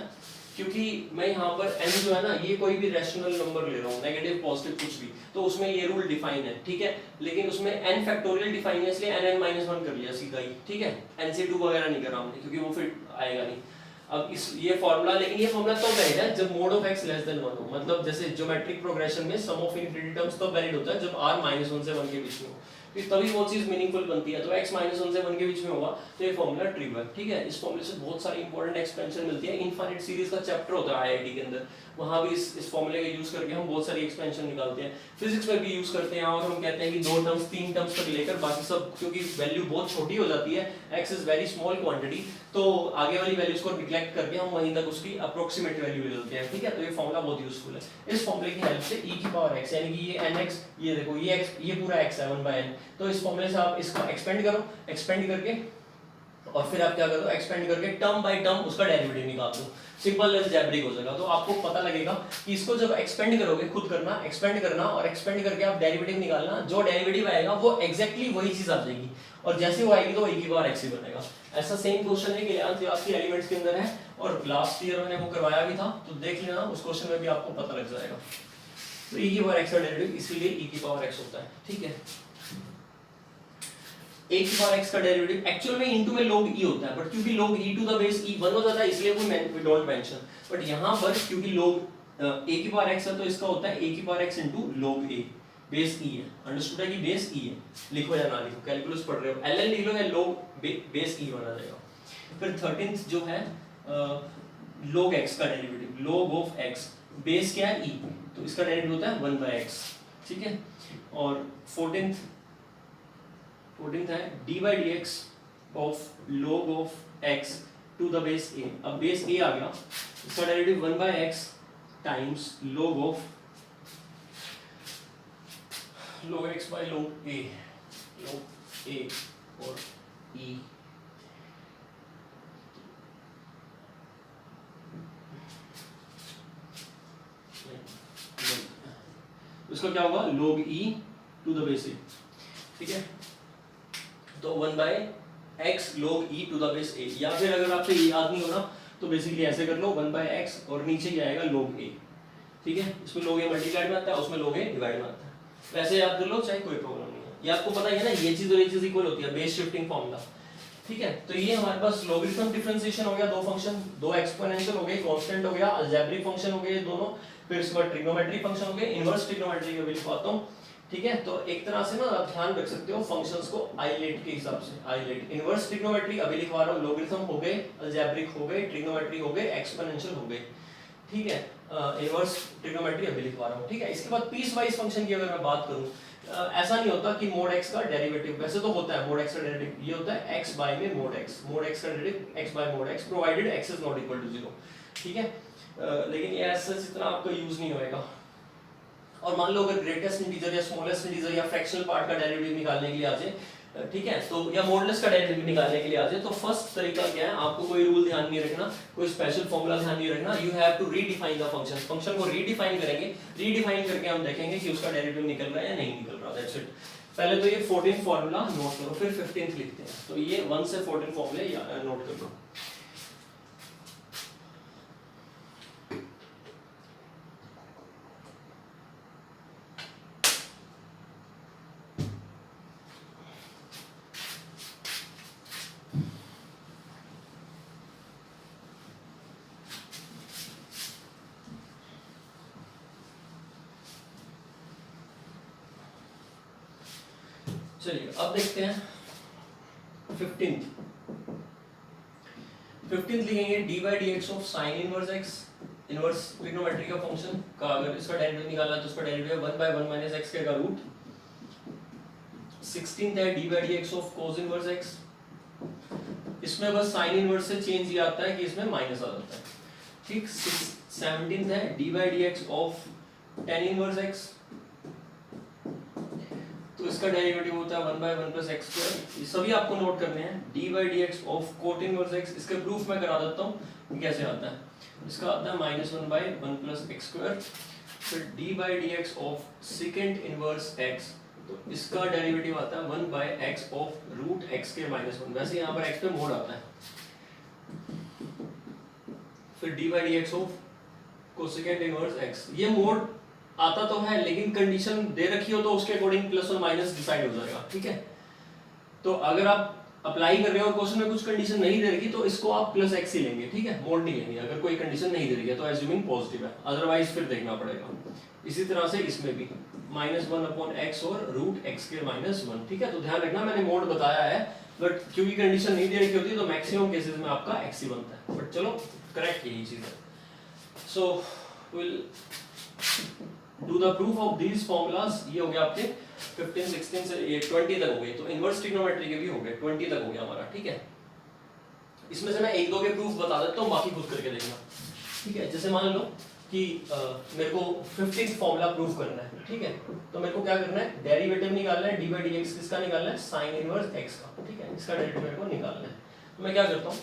क्योंकि मैं यहाँ पर n जो है ना, ये कोई भी रैशनल नंबर ले रहा हूँ, नेगेटिव पॉजिटिव कुछ भी, तो उसमें ये रूल डिफाइन है, ठीक है, लेकिन उसमें n फैक्टोरियल डिफाइन है, इसलिए n(n-1) कर लिया सीधा ही, ठीक है, n से 2 वगैरह नहीं करा हमने, क्योंकि वो फिर आएगा नहीं। अब इस ये फॉर्मूला, लेकिन ये फॉर्मूला तब वैलिड है जब mod of x < 1 हो, मतलब जैसे ज्योमेट्रिक प्रोग्रेशन में सम ऑफ इनफिनिटी टर्म्स तब वैलिड होता है जब r -1 से 1 के बीच में हो, तभी वो चीज मीनिंगफुल बनती है। तो x माइनस 1 से 1 के बीच में होगा तो ये फॉर्मूला ट्रू है, ठीक है। इस फॉर्मूले से बहुत सारी इंपॉर्टेंट एक्सपेंशन मिलती है। इनफाइनाइट सीरीज का चैप्टर होता है आईआईटी के अंदर, वहां भी इस फॉर्मूले का यूज करके हम बहुत सारी एक्सपेंशन निकालते हैं। फिजिक्स में भी यूज करते हैं और हम कहते हैं कि 2 टर्म्स 3 टर्म्स तक लेकर बाकी सब, क्योंकि वैल्यू बहुत छोटी हो जाती है, x is very small quantity, तो आगे वाली वैल्यूज को निग्लेक्ट करके हम वहीं तक उसकी अप्रोक्सीमेट वैल्यू ले लेते हैं, ठीक है। तो ये फॉर्मूला बहुत यूजफुल है। इस फॉर्मूले की हेल्प से e की पावर x, यानी कि ये nx, ये देखो ये x, ये पूरा x है 1/n, तो इस फॉर्मूले से आप इसको एक्सपेंड करो, एक्सपेंड करके और फिर आप क्या करो, एक्सपेंड करके टर्म बाय टर्म उसका डेरिवेटिव निकाल दो, सिंपल अलजेब्रिक हो जाएगा। तो आपको पता लगेगा कि इसको जब एक्सपेंड करोगे, खुद करना, एक्सपेंड करना और एक्सपेंड करके आप डेरिवेटिव निकालना, जो डेरिवेटिव आएगा वो एग्जैक्टली वही चीज आ जाएगी और जैसे वो आएगी तो e की पावर x ही बनेगा। ऐसा सेम क्वेश्चन है कि आपकी एलिमेंट्स के अंदर है और लास्ट ईयर मैंने वो करवाया भी था, तो देख लेना, उस क्वेश्चन में भी आपको पता लग जाएगा। तो e की पावर x का डेरिवेटिव इसीलिए e की पावर x होता है, ठीक है। a की पावर x का डेरिवेटिव एक्चुअल में इनटू में log e होता है, बट क्योंकि log e to the base e 1 हो जाता है इसलिए वी डोंट मेंशन, बट यहां पर क्योंकि log a की पावर x है तो इसका होता है a की power x into log a, base e है, अंडरस्टूड है कि बेस e है, लिखो या ना लिखो, कैलकुलस पढ़ रहे हो ln लिख लो या log बेस e बना जाएगा। फिर 13th जो है log x का derivative, log of x, base क्या है e, तो इसका डेरिवेटिव होता है 1/x, ठीक है। और 14th है dy dx of log of x to the base a, अब बेस a आ गया, इसका derivative 1/x times log of log x by log a और e, इसका क्या होगा log e to the base a, ठीक है। तो 1/x log e to the base a, या फिर अगर आपसे ये याद नहीं हो रहा तो बेसिकली ऐसे कर लो 1/x और नीचे ही आएगा log a, ठीक है। इसमें log a मल्टीप्लाइड में आता है, उसमें log a डिवाइड में आता है, वैसे याद कर लो चाहे कोई प्रॉब्लम नहीं है। ये आपको पता ही है ना, ये चीज और ये चीज इक्वल होती है, बेस शिफ्टिंग फॉर्मूला, ठीक है। तो ये हमारे पास लॉगरिथम डिफरेंशिएशन हो गया, दो फंक्शन, दो एक्सपोनेंशियल हो गए, कांस्टेंट हो गया, अलजेब्रिक फंक्शन हो गए दोनों, फिर इसके बाद ट्रिग्नोमेट्रिक फंक्शन हो गए, इनवर्स ट्रिग्नोमेट्री का भी लिखवाता हूं, ठीक है। तो एक तरह से ना आप ध्यान रख सकते हो फंक्शंस को आइलेट के हिसाब से, आइलेट, इनवर्स ट्रिग्नोमेट्री अभी लिखवा रहा हूं, लॉगरिथम हो गए, अलजेब्रिक हो गए, ट्रिग्नोमेट्री हो गए, एक्सपोनेंशियल हो गए, ठीक है। इनवर्स ट्रिग्नोमेट्री अभी लिखवा रहा हूं, ठीक है। इसके बाद पीस वाइज फंक्शन की अगर मैं बात करूं, ऐसा नहीं होता कि मोड x का डेरिवेटिव, वैसे तो होता है मोड x का डेरिवेटिव, ये होता है x बाय में मोड x का derivative x by mod x provided x is not equal to 0, ठीक है। लेकिन ये ऐसा इतना आपका यूज नहीं होएगा। और मान लो अगर ग्रेटेस्ट इंटीजर या स्मॉलेस्ट इंटीजर या फ्रैक्शनल पार्ट का डेरिवेटिव निकालने के लिए आ जाए, ठीक है, तो या मॉडुलस का डेरिवेटिव निकालने के लिए आ जाए, तो फर्स्ट तरीका क्या है, आपको कोई रूल ध्यान नहीं रखना, कोई स्पेशल फॉर्मूला ध्यान नहीं रखना, you have to redefine the function, function को रीडिफाइन करेंगे, रीडिफाइन करके हम देखेंगे कि उसका डेरिवेटिव निकल रहा है या नहीं निकल रहा, दैट्स इट। पहले तो ये 14th फॉर्मूला नोट करो, फिर 15th लिखते हैं, तो ये 1 से 14 फॉर्मूले नोट कर लो। चलिए अब देखते हैं 15th लिखेंगे dy dx of sin inverse x, inverse trigonometry का फंक्शन का अगर इसका डेरिवेटिव निकालना है तो उसका डेरिवेटिव 1/1 माइनस x का रूट। 16th है dy dx of cos inverse x, इसमें बस sin इनवर्स से चेंज ये आता है कि इसमें माइनस आ जाता है, ठीक। 17th है dy dx of tan inverse x, तो इसका डेरिवेटिव होता है 1/1 प्लस एक्स स्क्वायर, ये सभी आपको नोट करने हैं। dy dx of cot inverse x, इसके प्रूफ मैं करा देता हूँ कि कैसे आता है, इसका आता है -1/1 प्लस एक्स स्क्वायर। फिर dy dx of second inverse x, तो इसका डेरिवेटिव आता है 1/x ऑफ रूट x के -1, वैसे यहाँ पर x पे मोड आता है। फिर dy dx of cosecant inverse x, ये मोड आता तो है लेकिन कंडीशन दे रखी हो तो उसके अकॉर्डिंग प्लस और माइनस डिसाइड हो जाएगा, ठीक है। तो अगर आप अप्लाई कर रहे हो और क्वेश्चन में कुछ कंडीशन नहीं दे रही तो इसको आप प्लस एक्स ही लेंगे, ठीक है, मोड नहीं लेंगे अगर कोई कंडीशन नहीं दे रही है तो एज्यूमिंग पॉजिटिव है, अदरवाइज फिर देखना पड़ेगा। इसी तरह से इसमें भी -1/x और √x²-1, ठीक है। तो ध्यान रखना मैंने मोड बताया है, बट क्योंकि कंडीशन नहीं दे रही होती है तो मैक्सिमम केसेस में आपका x ही बनता है, बट चलो करेक्ट यही चीज है। So will do the proof of these formulas. ये हो गया आपके 15, 16 से ये 20 तक हो गए, तो इनवर्स ट्रिग्नोमेट्री के भी हो गए, 20 तक हो गया हमारा, ठीक है। इसमें से मैं एक दो के प्रूफ बता देता हूँ, बाकी खुद करके देखना, ठीक है। जैसे मान लो कि मेरे को 15th फॉर्मूला प्रूफ करना है, ठीक है। तो मेरे को क्या करना है, डेरिवेटिव निकालना है d/dx, किसका निकालना है, sin इनवर्स x का, ठीक है। इसका डेरिवेटिव मेरे को निकालना है, तो मैं क्या करता हूँ,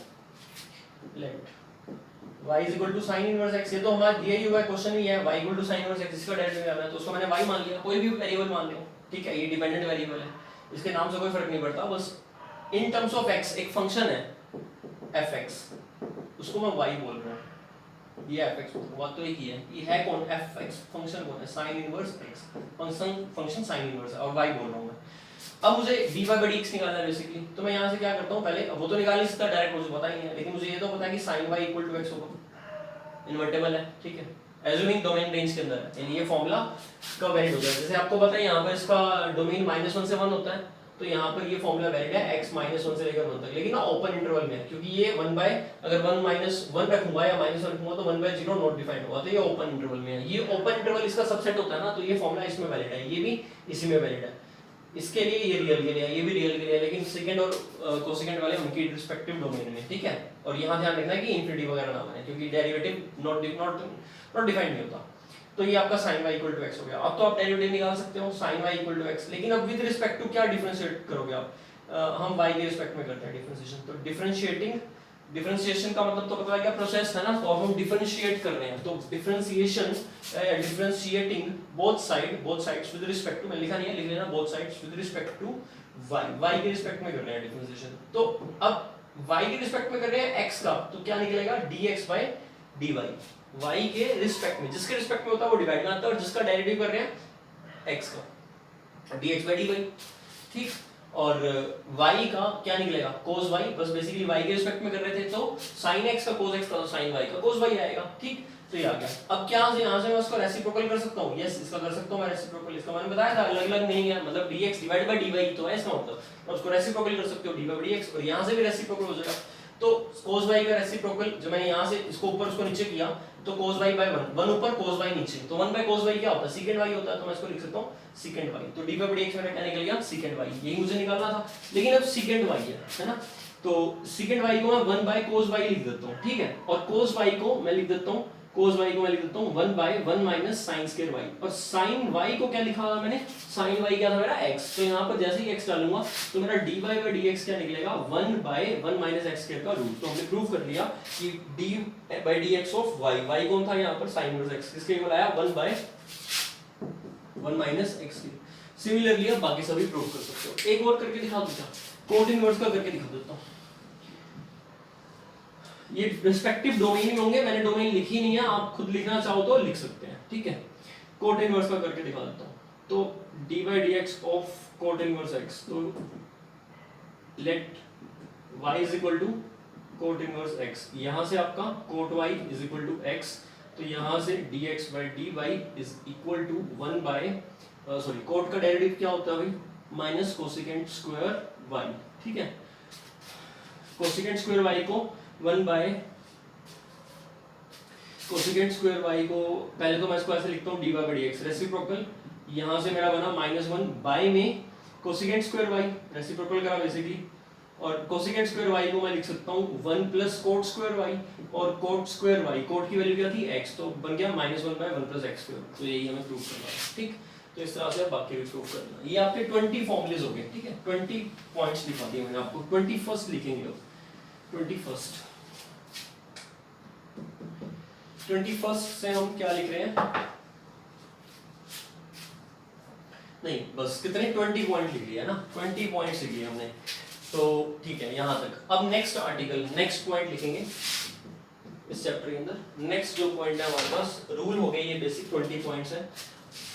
let y = sin inverse x, ये तो हमारा दिया ही हुआ है, क्वेश्चन ही है y = sin इनवर्स x, इसका डेरिवेटिव निकालना है, तो उसको मैंने y मान लिया, कोई भी वेरिएबल मान लिया, ठीक है। ये डिपेंडेंट वेरिएबल है, इसके नाम से कोई फर्क नहीं पड़ता, बस इन टर्म्स ऑफ x एक फंक्शन है fx, उसको मैं y बोल रहा हूँ, ये fx बात तो एक ही है, ये है कौन, fx फंक्शन कौन है, sin inverse x, function sin inverse है, और y बोल रहा हूँ मैं। अब मुझे dy/dx निकालना है बेसिकली, तो मैं यहाँ से क्या करता हूँ, पहले वो तो निकाल नहीं सकता डायरेक्ट, मुझे पता ही नहीं है, लेकिन मुझे ये तो पता है कि sin y = x होगा, इन्वर्टेबल है, ठीक है, एज्यूमिंग डोमेन रेंज के अंदर है, यानी ये फॉर्मूला कब वैलिड होता है, जैसे आपको पता है यहाँ पर इसका डोमेन -1 से 1 होता है, तो यहाँ पर ये फॉर्मूला वैलिड है x -1 से लेकर 1 तक, लेकिन ना ओपन इंटरवल में है, क्योंकि ये 1 बाय अगर 1 -1 रखूंगा या -1 रखूंगा तो 1/0 नॉट डिफाइंड होगा, तो ये ओपन इंटरवल में है, ये ओपन इंटरवल इसका सबसेट होता है ना, तो ये फॉर्मूला इसमें वैलिड है, ये भी इसी में वैलिड है, इसके लिए ये रियल के लिए है, ये भी रियल के लिए है, लेकिन सेकंड और कोसेकेंट वाले उनकी रिस्पेक्टिव डोमेन में, ठीक है। और यहाँ ध्यान रखना है कि इंफिनिटी वगैरह ना बने, क्योंकि डेरिवेटिव नॉट डिफाइंड नहीं होता। तो ये आपका sin y = x हो गया। अब तो आप डेरिवेटिव निकाल सकते हो sin y = x, लेकिन अब विद रिस्पेक्ट टू क्या डिफरेंशिएट करोगे आप, हम y के रिस्पेक्ट में करते हैं डिफरेंशिएशन, तो डिफरेंशिएशन का मतलब तो पता है क्या प्रोसेस है ना, तो अब हम डिफरेंशिएट कर रहे हैं, तो differentiation differentiating both sides with respect to, मैं लिखा नहीं है, लिख लेना both sides with respect to y के रिस्पेक्ट में कर रहे हैं डिफरेंशिएशन। तो अब y के रिस्पेक्ट में कर रहे हैं x का, तो क्या निकलेगा dx/dy, y के रिस्पेक्ट में, जिसके रिस्पेक्ट में होता है वो डिवाइड में आता है, और जिसका डेरिवेटिव कर रहे हैं x का dx/dy, ठीक। और y का क्या निकलेगा cos y, बस बेसिकली y के रिस्पेक्ट में कर रहे थे तो sin x का cos x का, तो sin y का cos y आएगा, ठीक। तो ये आ गया। अब क्या यहाँ से मैं उसको रेसिप्रोकल कर सकता हूँ, यस इसका कर सकता हूँ मैं रेसिप्रोकल, इसका मैंने बताया था अलग अलग नहीं है, मतलब dx/dy तो है इसका मतलब, और उसको रेसिप्रोकल कर सकते हो dy/dx, और यहाँ से भी रेसिप्रोकल हो जाएगा, तो cos y का रेसिप्रोकल जो मैंने यहाँ से इसको ऊपर उसको नीचे किया, तो cos y/1 ऊपर cos y नीचे, तो 1/cos y क्या होता है, secant y होता है, तो मैं इसको लिख सकता हूँ secant y, तो dy/dx मेरा क्या निकल गया secant y, यही मुझे निकालना था, लेकिन अब secant y है ना, तो secant y को मैं 1/cos y लिख देता हूँ, ठीक है, और cos y को मैं लिख देता हूँ 1/1 - sin² y, और sin y को क्या लिखा था मैंने, sin y क्या था मेरा x, तो यहाँ पर जैसे ही x डालूंगा तो मेरा dy/dx क्या निकलेगा 1/1 - x² का रूट, तो हमने प्रूव कर लिया कि dy/dx ऑफ y कौन था यहाँ पर sin इनवर्स x, किसके इक्वल आया 1/1 - x। सिमिलरली आप बाकी सभी प्रूव कर सकते हो। एक और करके दिखा दूं क्या, कोट इनवर्स का करके दिखा देता हूँ, ये रिस्पेक्टिव डोमेन में होंगे, मैंने डोमेन लिखी नहीं है, आप खुद लिखना चाहो तो लिख सकते हैं, ठीक है। कोट इनवर्स का करके दिखा देता हूँ, तो dy/dx of cot inverse x, तो let y = cot inverse x, यहाँ से आपका कोट y = x, तो यहाँ से dx/dy = 1 सॉरी कोट का डेरिवेटिव क्या होता है भाई माइनस कोसेकेंट स्क्वायर y, ठीक है। कोसेकेंट स्क्वायर y को 1 बाय कोसेकेंट स्क्वायर y को पहले तो मैं इसको ऐसे लिखता हूँ dy/dx, रेसिप्रोकल यहाँ से मेरा बना -1 बाय में कोसेकेंट स्क्वायर y, रेसिप्रोकल करा बेसिकली, और कोसेकेंट स्क्वायर y को मैं लिख सकता हूँ 1 + कोट स्क्वायर y, और कोट स्क्वायर y, कोट की वैल्यू क्या थी x, तो बन गया -1/1 + x², तो यही हमें प्रूव करना है, ठीक। तो इस तरह से बाकी भी प्रूव करना, ये आपके 20 फॉर्मूलेज हो गए, ठीक है, 20 पॉइंट्स दिखा दिए मैंने आपको, 21st लिखेंगे अब, 21st से हम क्या लिख रहे हैं, नहीं बस कितने 20 पॉइंट लिख लिया ना, 20 पॉइंट्स लिख लिए हमने, तो ठीक है यहाँ तक। अब नेक्स्ट आर्टिकल, नेक्स्ट पॉइंट लिखेंगे इस चैप्टर के अंदर। नेक्स्ट जो पॉइंट है हमारे पास, रूल हो गए ये बेसिक 20 पॉइंट्स है,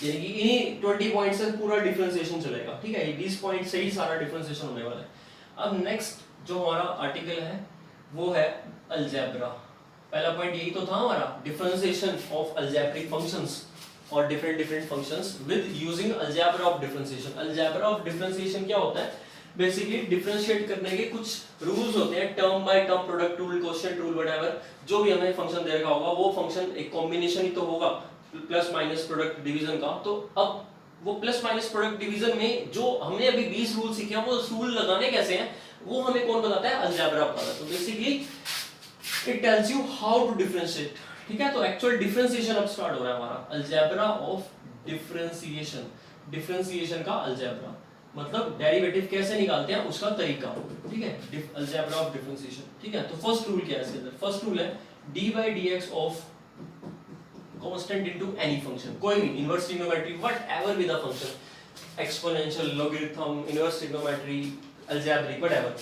यानी कि इन्हीं 20 पॉइंट से पूरा डिफरेंशिएशन चलेगा, ठीक है, ये 20 पॉइंट से ही सारा डिफरेंशिएशन होने वाला है। अब नेक्स्ट जो हमारा आर्टिकल है वो है अलजेब्रा। पहला पॉइंट यही तो था हमारा, डिफरेंशिएशन ऑफ अलजेब्रिक फंक्शंस और different functions with using algebra of differentiation. Algebra of differentiation क्या होता है? बेसिकली डिफरेंशिएट करने के कुछ रूल्स होते हैं, term by term, product rule, quotient rule, whatever जो भी हमें फंक्शन दे रखा होगा वो फंक्शन एक कॉम्बिनेशन ही तो होगा प्लस माइनस प्रोडक्ट डिवीजन का। तो अब वो प्लस माइनस प्रोडक्ट डिवीजन में जो हमने अभी 20 रूल सीखे हैं वो रूल लगाने कैसे हैं वो हमें कौन बताता है? अलजेब्रा बताता है। तो basically it tells you how to differentiate, ठीक है। तो एक्चुअल डिफरेंशिएशन अब स्टार्ट हो रहा है हमारा, अलजेब्रा ऑफ डिफरेंशिएशन। डिफरेंशिएशन का अलजेब्रा मतलब डेरिवेटिव कैसे निकालते हैं उसका तरीका, ठीक है, अलजेब्रा ऑफ डिफरेंशिएशन, ठीक है। तो फर्स्ट रूल क्या है इसके अंदर? फर्स्ट रूल है D by d x of constant into any function, कोई भी inverse trigonometry whatever with a function, exponential, logarithm, inverse trigonometry, algebraic, whatever,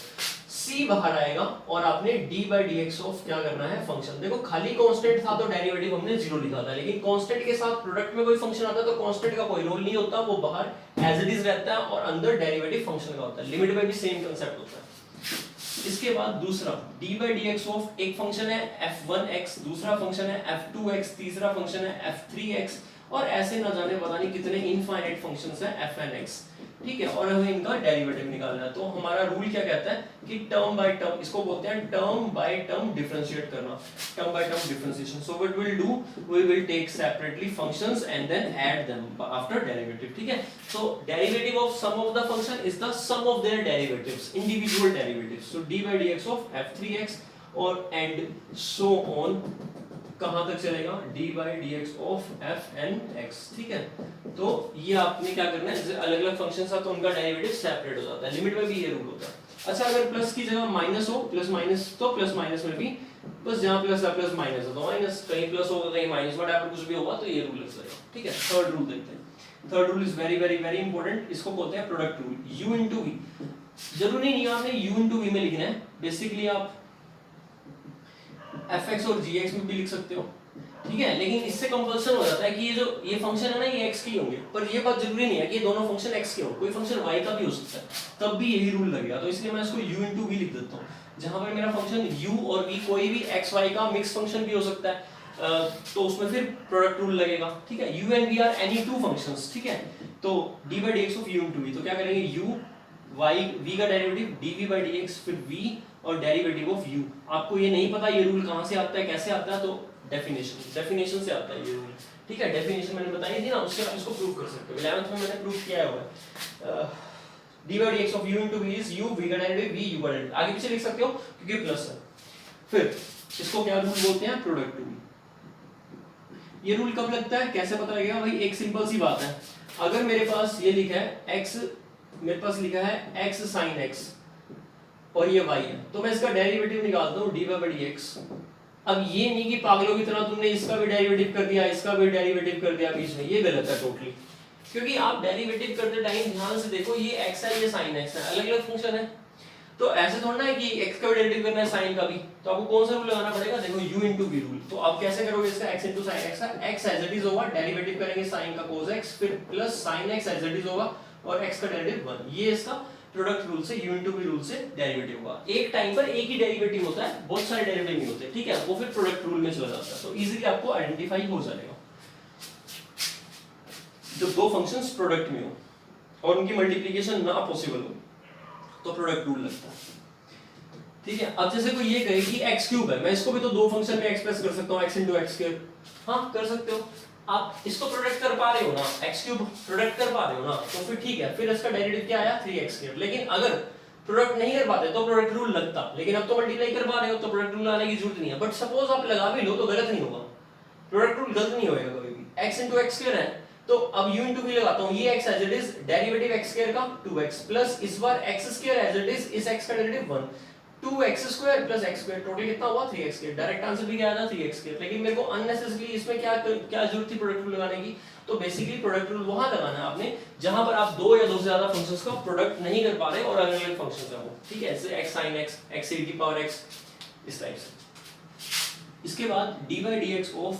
c बाहर आएगा और आपने d by dx ऑफ क्या करना है? फंक्शन। देखो खाली कांस्टेंट था तो डेरिवेटिव हमने 0 लिखा था, लेकिन कांस्टेंट के साथ प्रोडक्ट में कोई फंक्शन आता है तो कांस्टेंट का कोई रोल नहीं होता, वो बाहर एज इट इज रहता है और अंदर डेरिवेटिव फंक्शन का होता है। लिमिट में भी सेम कांसेप्ट होता है। इसके बाद दूसरा d by dx ऑफ एक फंक्शन है f1x, दूसरा फंक्शन है f2x, तीसरा फंक्शन है f3x और ऐसे ना जाने पता नहीं कितने इनफाइनाइट फंक्शंस हैं fnx, ठीक है। और हमें इनका डेरिवेटिव निकालना है। तो हमारा रूल क्या कहता है कि टर्म बाय टर्म, इसको बोलते हैं टर्म बाय टर्म डिफरेंशिएट करना, term by term differentiation. So what will do, we will take separately functions and then add them after derivative, ठीक है। So derivative of sum of the function is the sum of their derivatives, individual derivatives. So d by dx of f3x और एंड सो ऑन, कहां तक चलेगा? d by dx of fnx, ठीक है। तो ये आपने क्या करना है, अलग अलग फंक्शंस है तो उनका डेरिवेटिव सेपरेट हो जाता है। लिमिट में भी ये रूल होता है। अच्छा अगर प्लस की जगह माइनस हो, प्लस माइनस, तो प्लस माइनस में भी बस जहां प्लस है प्लस माइनस है तो माइनस, कहीं प्लस होगा कहीं माइनस, व्हाटएवर कुछ भी होगा तो ये रूल लग जाएगा, ठीक है। थर्ड रूल देखते हैं। Third rule is very very very important, इसको बोलते हैं product rule. u into v, जरूरी नहीं आपने u into v में लिखना है, बेसिकली आप fx और gx में भी लिख सकते हो, ठीक है। लेकिन इससे कंपल्सन हो जाता है कि ये फंक्शन है ना ये x के होंगे, पर ये बात जरूरी नहीं है कि ये दोनों फंक्शन x के हो, कोई फंक्शन y का भी हो सकता है, तब भी यही रूल लगेगा। तो इसलिए मैं इसको u into v लिख देता हूँ, जहां पर मेरा फंक्शन u और v कोई भी x y का मिक्स फंक्शन भी हो सकता है, तो उसमें फिर प्रोडक्ट रूल लगेगा, ठीक है। u and v are any two functions, ठीक है। तो d by dx ऑफ u into v, तो क्या करेंगे u y v का डेरिवेटिव dv by dx फिर v और डेरिवेटिव ऑफ u। आपको ये नहीं पता ये रूल कहां से आता है कैसे आता है, तो डेफिनेशन से आता है ये रूल, ठीक है। डेफिनेशन मैंने बताई थी ना, उससे आप इसको प्रूव कर सकते हो। 11th में मैंने प्रूव किया हुआ है। d by dx of u into v is u, v का डेरिवेटिव v, u का डेरिवेटिव आगे पीछे लिख सकते हो क्योंकि प्लस है। फिर इसको क्या रूल बोलते हैं? Product rule. ये रूल कब लगता है, कैसे पता लगेगा? भाई एक सिंपल सी बात है, अगर मेरे पास ये लिखा है x, मेरे पास लिखा है x sin x और ये y है, तो मैं इसका डेरिवेटिव निकालता हूँ dy by dx। अब ये नहीं कि पागलों की तरह तुमने इसका भी डेरिवेटिव कर दिया, इसका भी डेरिवेटिव कर दिया बीच में, ये गलत है टोटली। क्योंकि आप डेरिवेटिव करते टाइम ध्यान से देखो, ये x है ये sin x है, अलग अलग फंक्शन है, तो ऐसे थोड़ा ना है कि x का भी डेरिवेटिव करना है sin का भी, तो आपको कौन सा रूल लगाना पड़ेगा? देखो u into v रूल। तो आप कैसे करोगे इसका? x into sin x का x एज इट इज होगा, डेरिवेटिव करेंगे sin का cos x, फिर plus sin x as it is होगा और x का डेरिवेटिव 1। ये इसका प्रोडक्ट रूल से, u into v रूल से डेरिवेटिव होगा। एक टाइम पर एक ही डेरिवेटिव होता है, बहुत सारे डेरिवेटिव नहीं होते, ठीक है। वो फिर प्रोडक्ट रूल में चला जाता है, तो इजीली आपको आइडेंटिफाई हो जाएगा जब दो फंक्शंस प्रोडक्ट में हो और उनकी मल्टीप्लिकेशन ना पॉसिबल हो तो प्रोडक्ट रूल लगता है, ठीक है। अब जैसे कोई ये कहे कि x क्यूब है, मैं इसको भी तो दो फंक्शन में एक्सप्रेस कर सकता हूँ, x into x स्क्वायर, हाँ कर सकते हो। आप इसको प्रोडक्ट कर पा रहे हो ना, x क्यूब प्रोडक्ट कर पा रहे हो ना, तो फिर ठीक है, फिर इसका डेरिवेटिव क्या आया? 3x square. लेकिन अगर प्रोडक्ट नहीं कर पाते तो प्रोडक्ट रूल लगता, लेकिन अब तो मल्टीप्लाई कर पा रहे हो तो प्रोडक्ट रूल लाने की जरूरत नहीं है। बट सपोज आप लगा भी लो तो गलत नहीं होगा, प्रोडक्ट रूल गलत नहीं होएगा कभी भी। x into x स्क्वायर है तो अब u into v लगाता हूं, ये x as it is, derivative x square का 2x प्लस इस बार x square as it is, इस x का derivative 1, 2x square plus x square, total कितना हुआ? 3x square. डायरेक्ट आंसर भी क्या आया? 3x square. लेकिन मेरे को अननेसेसरी इसमें क्या जरूरत थी प्रोडक्ट रूल लगाने की? तो बेसिकली प्रोडक्ट रूल वहां लगाना है आपने जहां पर आप दो या दो से ज्यादा फंक्शंस का प्रोडक्ट नहीं कर पा रहे और अलग अलग फंक्शंस है वो, ठीक है। जैसे x sin x, x e की पावर x, इस टाइप से। इसके बाद d by dx ऑफ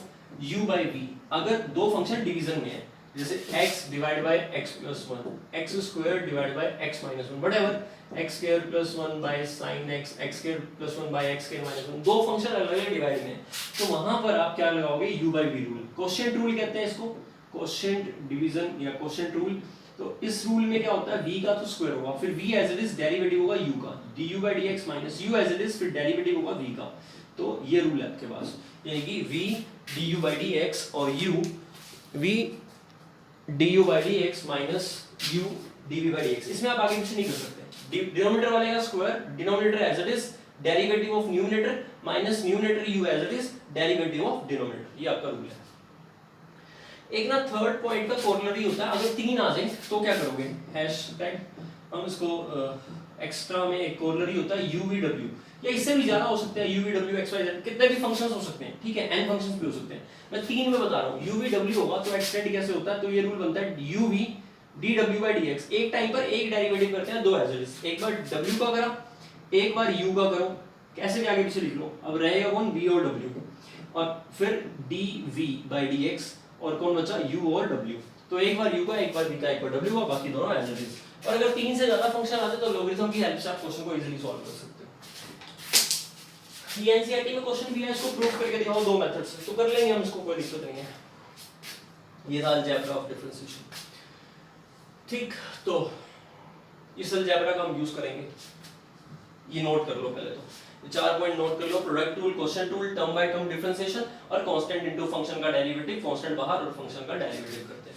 u by v, अगर दो फंक्शन डिवीजन में है, जैसे x divide by x plus 1, x square divide by x minus 1, whatever x square plus 1 बाय sin x, x square plus 1 बाय x स्क्वायर माइनस 1, दो फंक्शन अलग अलग डिवाइड में, तो वहां पर आप क्या लगाओगे, u by v rule, quotient rule कहते हैं इसको, क्वोशिएंट डिवीजन या क्वोशिएंट रूल। तो इस रूल में क्या होता है, v का तो स्क्वायर होगा, फिर v as it is derivative होगा u का, du by dx minus u as it is, फिर डेरिवेटिव होगा v का। तो ये रूल है आपके पास, यानी कि v du by dx और u v du by dx minus u dv by dx, इसमें आप आगे पीछे नहीं कर सकते। डिनोमिनेटर वाले का square, denominator as it is derivative of numerator minus numerator u as it is derivative of denominator, ये आपका रूल है। एक ना थर्ड पॉइंट का कोरोलरी होता है, अगर तीन आ जाए तो क्या करोगे, हैशटैग हम इसको एक्स्ट्रा में एक कोरोलरी होता है UVW, या इससे भी ज्यादा हो सकते हैं, UVW XYZ, कितने भी फंक्शंस हो सकते हैं, ठीक है, n फंक्शंस भी हो सकते हैं, मैं तीन में बता रहा हूँ। UVW होगा तो एक्सटेंड कैसे होता है, तो ये रूल बनता है UV dW by dx, एक टाइम पर एक डेरिवेटिव करते हैं दो एज इट इज, एक बार W का करा, एक बार U का करो, कैसे भी आगे पीछे लिख लो, अब रहेगा कौन, V और W, और फिर dV by dx, और कौन बचा, u और w, तो एक बार u का, एक बार v का, एक बार w का, बाकी दोनों एज इट इज। और अगर तीन से ज्यादा फंक्शन आते तो लॉगरिथम की हेल्प से आप क्वेश्चन को इजीली सॉल्व कर सकते हो। ये एनसीईआरटी में क्वेश्चन भी है, इसको प्रूव करके दिखाओ दो मेथड से, तो कर लेंगे हम इसको, कोई दिक्कत नहीं है। ये था अलजेब्रा ऑफ डिफरेंशिएशन, ठीक, तो इस अलजेब्रा का हम यूज करेंगे, ये नोट कर लो पहले तो, चार पॉइंट नोट कर लो, product rule, quotient rule, term by term differentiation, और कांस्टेंट इनटू फंक्शन का डेरिवेटिव, कांस्टेंट बाहर और फंक्शन का डेरिवेटिव करते हैं।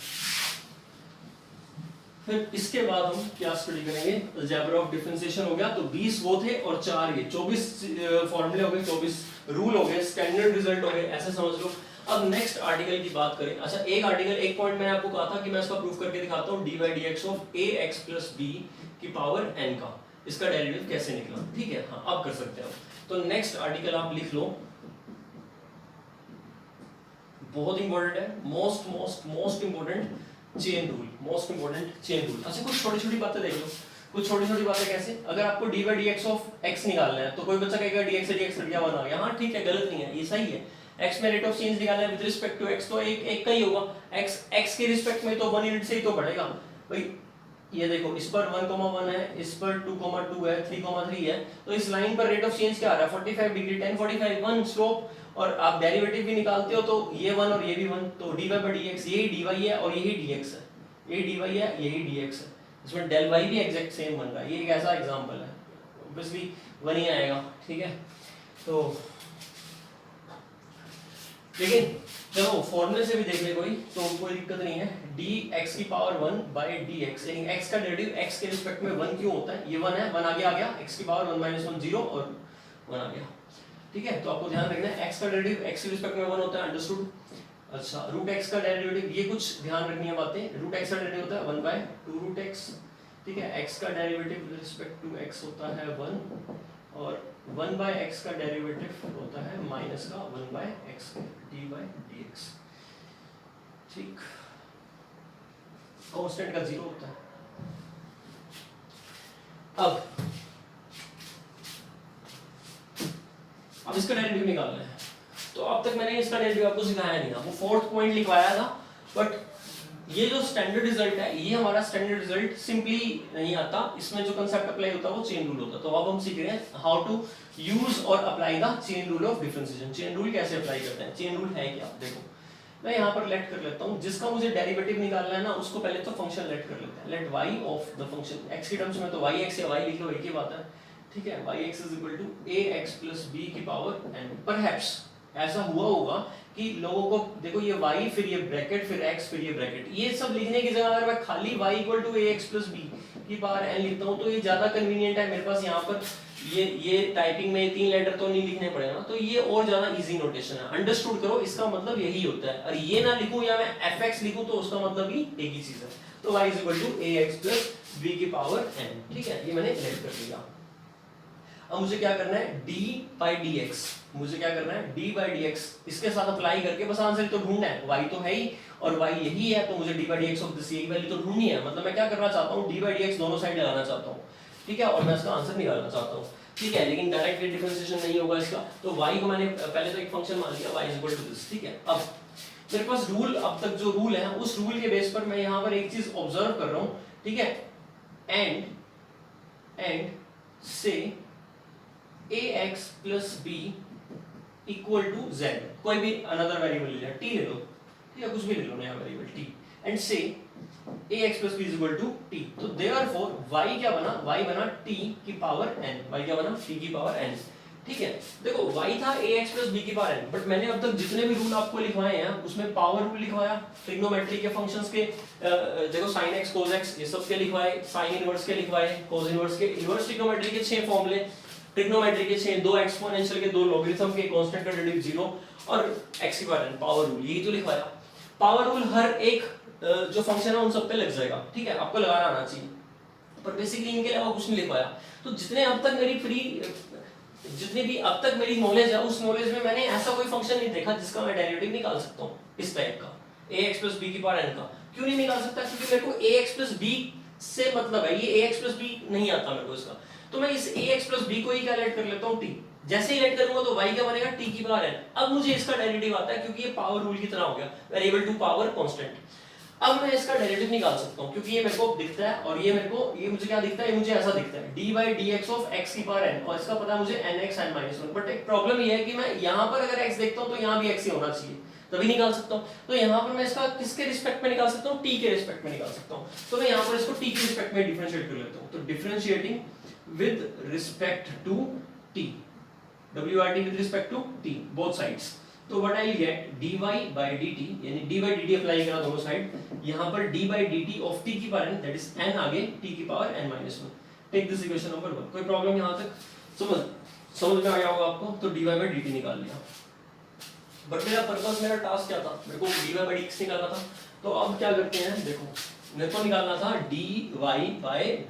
फिर इसके बाद हम क्या स्टडी करेंगे, अलजेब्रा ऑफ डिफरेंशिएशन हो गया, तो 20 वो थे और 4 ये, 24 फॉर्मूले हो गए, 24 रूल हो गए, स्टैंडर्ड रिजल्ट हो गए, ऐसे समझ लो। अब नेक्स्ट आर्टिकल की बात करें। अच्छा, एक आर्टिकल, एक पॉइंट मैंने आपको कहा था कि मैं इसका प्रूफ करके दिखाता हूं, dy dx of ax plus b की पावर n का, इसका डेरिवेटिव कैसे निकला, ठीक है, हाँ आप कर सकते हो। तो नेक्स्ट आर्टिकल आप लिख लो, बहुत इंपॉर्टेंट है, most important chain rule, most important chain rule. अच्छा, कुछ छोटी छोटी बातें देख लो, कुछ छोटी छोटी बातें कैसे, अगर आपको dy dx ऑफ x निकालना है तो कोई बच्चा कहेगा dx से dx कट गया 1 आ गया, हाँ ठीक है, गलत नहीं है, ये सही है। x में रेट ऑफ चेंज निकालना है विद रिस्पेक्ट टू x, तो एक का ही होगा, x के रिस्पेक्ट में तो 1 यूनिट से ही तो बढ़ेगा भाई। ये देखो, इस पर 1,1 है, इस पर 2,2 है, 3,3 है, तो इस लाइन पर रेट ऑफ चेंज क्या आ रहा है, 45 डिग्री, 10 45 1 स्लोप, और आप डेरिवेटिव भी निकालते हो तो ये 1 और ये भी 1, तो dy by dx, यही dy है और यही dx है, ये dy है यही dx है, इसमें del y भी एग्जैक्ट सेम बन रहा है, ये एक ऐसा एग्जांपल है, ऑब्वियसली 1 ही आएगा, ठीक है। तो लेकिन चलो फॉर्मूले से भी देख ले कोई, तो कोई दिक्कत नहीं है, dx की पावर 1 by dx, यानी x का डेरिवेटिव x के रिस्पेक्ट में 1 क्यों होता है, ये 1 है, 1 आगे आ गया, x की पावर 1 - 1 0 और 1 आ गया, ठीक है। तो आपको ध्यान रखना है x का डेरिवेटिव x के रिस्पेक्ट में 1 होता है, अंडरस्टूड। अच्छा, रूट x का डेरिवेटिव, ये कुछ ध्यान रखनी है बातें, रूट x का डेरिवेटिव होता है 1/2 रूट x, ठीक है, x का derivative with respect to x होता है 1, और 1/x का डेरिवेटिव होता है माइनस का 1/x dy dx, ठीक, कांस्टेंट का 0 होता है। अब इसका डेरिवेटिव निकालना है, तो अब तक मैंने इसका डेरिवेटिव आपको सिखाया नहीं था, वो फोर्थ पॉइंट लिखवाया था, बट ये जो स्टैंडर्ड रिजल्ट है, ये हमारा स्टैंडर्ड रिजल्ट सिंपली नहीं आता, इसमें जो कांसेप्ट अप्लाई होता है वो चेन रूल होता है। तो अब हम सीख रहे हैं हाउ टू यूज और apply the chain rule of differentiation. Chain rule कैसे अप्लाई करते हैं, चेन रूल है क्या, देखो मैं यहाँ पर लेट कर लेता हूँ, जिसका मुझे डेरिवेटिव निकालना है ना, उसको पहले तो फंक्शन लेट कर लेते हैं, let y of the function x की टर्म्स में, तो yx या y लिख लो, एक ही बात है, ठीक है, yx is equal to ax plus b की पावर n। परहैप्स ऐसा हुआ होगा कि लोगों को, देखो ये y, फिर ये ब्रैकेट, फिर x, फिर ये ब्रैकेट, ये सब लिखने की जगह अगर मैं खाली y equal to ax plus b की पावर n लिखता हूँ तो ये ज्यादा कन्वीनियंट है मेरे पास। यहाँ पर ये टाइपिंग में 3 लेटर तो नहीं लिखने पड़ेगा ना, तो ये और ज्यादा इजी नोटेशन है, अंडरस्टूड करो, इसका मतलब यही होता है। और ये ना लिखूं या मैं fx लिखूं तो उसका मतलब भी एक ही चीज है, तो y is equal to ax plus b की पावर n, ठीक है, ये मैंने लेट कर दिया। अब मुझे क्या करना है, d by dx, मुझे क्या करना है, d by dx, इसके साथ अप्लाई करके बस आंसर तो ढूंढना है, y तो है ही और y यही है, तो मुझे d by dx of this, यही वैल्यू तो ढूंढनी है, मतलब मैं क्या करना चाहता हूँ, d by dx दोनों साइड लगाना चाहता हूँ, ठीक है, और मैं इसका आंसर निकालना चाहता हूँ, ठीक है, लेकिन डायरेक्ट डिफरेंशिएशन नहीं होगा इसका, तो y को मैंने पहले तो एक फंक्शन मान लिया, y is equal to this, ठीक है। अब मेरे पास रूल, अब तक जो रूल है उस रूल के बेस पर मैं यहाँ पर एक चीज ऑब्जर्व कर रहा हूँ, ठीक है, and say ax plus b equal to z, कोई भी अनदर वेरिएबल ले लिया, t ले लो, ठीक है, कुछ भी ले लो नया variable t, and say ax plus b is equal to t। तो therefore y क्या बना, y बना t की पावर n, y क्या बना, t की पावर n, ठीक है। देखो y था ax plus b की पावर n, बट मैंने अब तक जितने भी रूल आपको लिखवाए हैं उसमें पावर रूल लिखवाया, ट्रिग्नोमेट्री के फंक्शंस के, देखो sin x cos x ये सब के लिखवाए, sin इनवर्स के लिखवाए, cos इनवर्स के, इनवर्स ट्रिग्नोमेट्री के 6 फॉर्मूले, ट्रिग्नोमेट्री के 6, 2 एक्सपोनेंशियल के, 2 लॉगरिथम के, कांस्टेंट का डेरिवेटिव 0 और x की पावर n, पावर रूल, यही तो लिखवाया। पावर रूल हर एक जो फंक्शन है उन सब पे लग जाएगा, ठीक है, आपको लगाना आना चाहिए, पर बेसिकली इनके अलावा कुछ नहीं लिखवाया। तो जितने अब तक मेरी जितनी भी अब तक मेरी नॉलेज है उस नॉलेज में मैंने ऐसा कोई फंक्शन नहीं देखा जिसका मैं डेरिवेटिव निकाल सकता हूँ इस टाइप का, ax plus b की पावर n का। क्यों नहीं निकाल सकता, क्योंकि मेरे को ax plus b से मतलब है, ये ax plus b नहीं आता मेरे को इसका, तो मैं इस ax plus b को ही क्या लेट कर लेता हूँ t, जैसे ही लेट करूंगा तो y क्या बनेगा, t की पावर n। अब मुझे इसका डेरिवेटिव आता है क्योंकि ये पावर रूल की तरह हो गया, वेरिएबल टू पावर कांस्टेंट। अब मैं इसका डेरिवेटिव निकाल सकता हूं क्योंकि ये मेरे को दिखता है और ये मेरे को, ये मुझे क्या दिखता है, ये मुझे ऐसा दिखता है dy dx ऑफ x की पावर n, और इसका पता है मुझे nx n - 1। बट एक प्रॉब्लम ये है कि मैं यहां पर अगर x देखता हूं तो यहां भी x ही होना चाहिए, तभी निकाल सकता हूं। तो यहां पर मैं इसका किसके रिस्पेक्ट में निकाल सकता हूं, t के रिस्पेक्ट में निकाल सकता हूं। तो मैं यहां पर इसको t के रिस्पेक्ट में डिफरेंशिएट कर लेता हूं, तो differentiating with respect to t, wrt with respect to t both sides, तो what I get dy by dt, यानी dy by dt अप्लाई करा दोनों साइड, यहां पर d by dt of t की power n, that is n आगे t की power n - 1। Take this equation number 1। कोई प्रॉब्लम यहां तक समझ में आ गया होगा आपको। तो dy by dt निकाल लिया, बट मेरा पर्पस, मेरा टास्क क्या था, मेरे को dy by dx निकालना था। तो अब क्या करते हैं, देखो मेरे को निकालना था dy by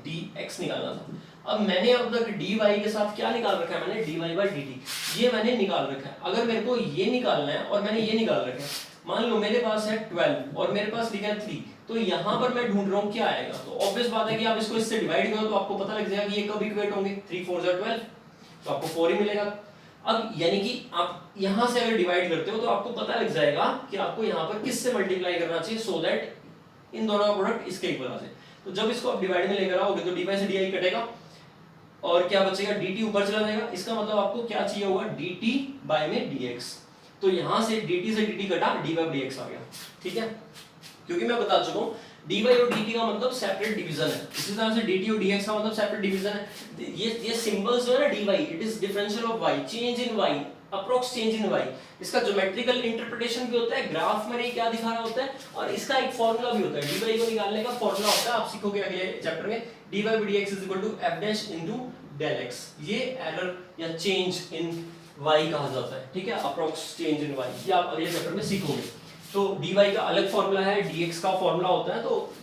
dx निकालना था। अब मैंने अब तक dy के साथ क्या निकाल रखा है, मैंने dy by dt, ये मैंने निकाल रखा है। अगर मेरे को ये निकालना है और मैंने ये निकाल रखा है, मान लो मेरे पास है 12 और मेरे पास लिखा है 3, तो यहाँ पर मैं ढूंढ रहा हूँ क्या आएगा। तो ऑब्वियस बात है कि आप इसको इससे डिवाइड करो तो आपको पता लग जाएगा कि ये कब इक्वेट होंगे, 3 4 12, तो आपको 4 ही मिलेगा। अब यानी कि आप यहाँ से अगर डिवाइड करते हो तो आपको पता लग जाएगा कि आपको यहाँ पर किससे मल्टीप्लाई करना चाहिए, सो दैट इन दोनों का प्रोडक्ट इसके इक्वल आ जाए। तो जब इसको आप डिवाइड में लेकर आओगे तो dy से di कटेगा और क्या बचेगा, dt ऊपर चला जाएगा। इसका मतलब आपको क्या चाहिए होगा, dt बाय में dx। तो यहां से dt से dt कटा, dy by dx आ गया, ठीक है, क्योंकि मैं बता चुका हूं dy और dt का मतलब सेपरेट डिवीजन है, इसी तरह से dt और dx का मतलब सेपरेट डिवीजन है। ये सिंबल्स जो है ना, dy it is differential of y, change in y, approx change in y। इसका ज्योमेट्रिकल इंटरप्रिटेशन भी होता है, ग्राफ में ये क्या दिखा रहा होता है, और इसका एक फार्मूला भी होता है, dy को निकालने का फार्मूला होता है, आप सीखोगे अगले चैप्टर में। dy by dx is equal to f dash into del x, ये एरर या चेंज इन y कहा जाता है, ठीक है, अप्रोक्स चेंज इन y, ये आप अगले चैप्टर में सीखोगे। तो dy का अलग फार्मूला है, dx का फार्मूला होता है, तो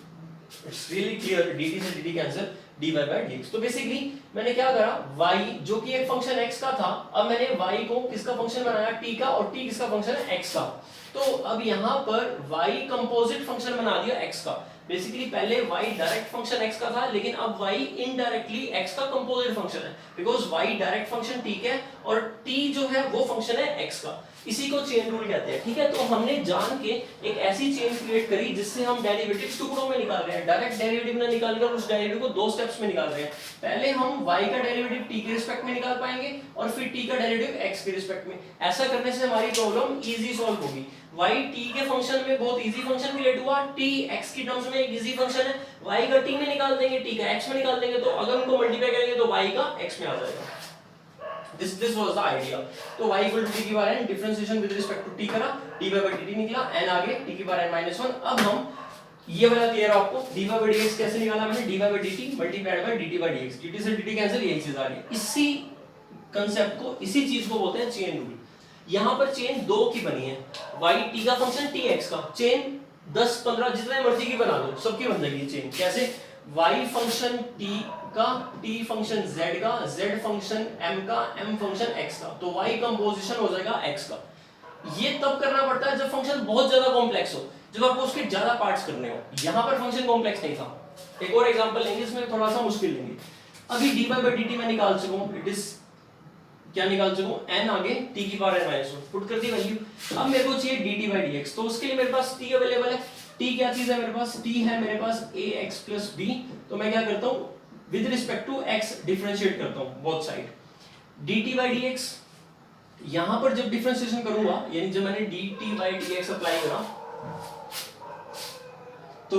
इट्स रियली क्लियर, dt से dt cancel, dy by dx। तो बेसिकली मैंने क्या करा, y जो कि एक फंक्शन x का था, अब मैंने y को किसका फंक्शन बनाया, t का, और t किसका फंक्शन है, x का। तो अब यहाँ पर y कंपोजिट फंक्शन बना दिया x का। बेसिकली पहले y डायरेक्ट फंक्शन x का था, लेकिन अब y इनडायरेक्टली x का कंपोजिट फंक्शन है, because y direct function t है और t जो है वो फंक्शन है x का। इसी को चेन रूल कहते हैं, ठीक है। तो हमने जान के एक ऐसी चेन क्रिएट करी जिससे हम डेरिवेटिव टुकड़ों में निकाल रहे हैं, डायरेक्ट डेरिवेटिव ना निकालकर उस डेरिवेटिव को 2 स्टेप्स में निकाल रहे हैं। पहले हम y का डेरिवेटिव t के रिस्पेक्ट में निकाल पाएंगे और फिर t का डेरिवेटिव x के रिस्पेक्ट में। ऐसा करने से हमारी प्रॉब्लम इजी सॉल्व होगी। y t के फंक्शन में बहुत इजी फंक्शन रिलेट हुआ, t x की टर्म्स में एक इजी फंक्शन है, y का t में निकाल देंगे, t का x में निकाल देंगे, तो अगर उनको मल्टीप्लाई करेंगे तो y का x में आ जाएगा। This was the idea। तो y equal to t की power n, differentiation with respect to t करा, dy by dt निकला, n आगे t की पावर n - 1। अब हम ये वाला क्लियर है आपको, dy by dx कैसे निकाला मैंने, dy by dt multiplied by dt by dx, dt से dt कैंसिल, यही चीज आ रही है। इसी कांसेप्ट को, इसी चीज को बोलते हैं चेन रूल। यहाँ पर चेन 2 की बनी है, y t का फंक्शन t x का, चेन 10 15 जितने मर्जी की बना दो, सबकी बन जाएगी चेन। कैसे, y फंक्शन t का, t फंक्शन z का, z फंक्शन m का, m फंक्शन x का, तो y कंपोजिशन हो जाएगा x का। ये तब करना पड़ता है जब फंक्शन बहुत ज्यादा कॉम्प्लेक्स हो, जब आपको उसके ज्यादा पार्ट्स करने हो। यहाँ पर फंक्शन कॉम्प्लेक्स नहीं था। एक और एग्जांपल लेंगे, इसमें थोड़ा सा मुश्किल लेंगे। अभी dy by dt मैं निकाल चुका हूं, इट इज क्या निकाल चुका हूं, n आगे t की पावर n माइनस 1 पुट कर दी वैल्यू। अब मेरे को चाहिए dt बाई dx, तो उसके लिए मेरे पास t अवेलेबल है। t क्या चीज है मेरे पास, t है मेरे पास ax प्लस b। तो मैं क्या करता हूं with respect to x differentiate करता हूं both side. dt by dx यहां पर जब डिफरेंशिएशन करूंगा, यानी जब मैंने dt बाई dx अप्लाई करा तो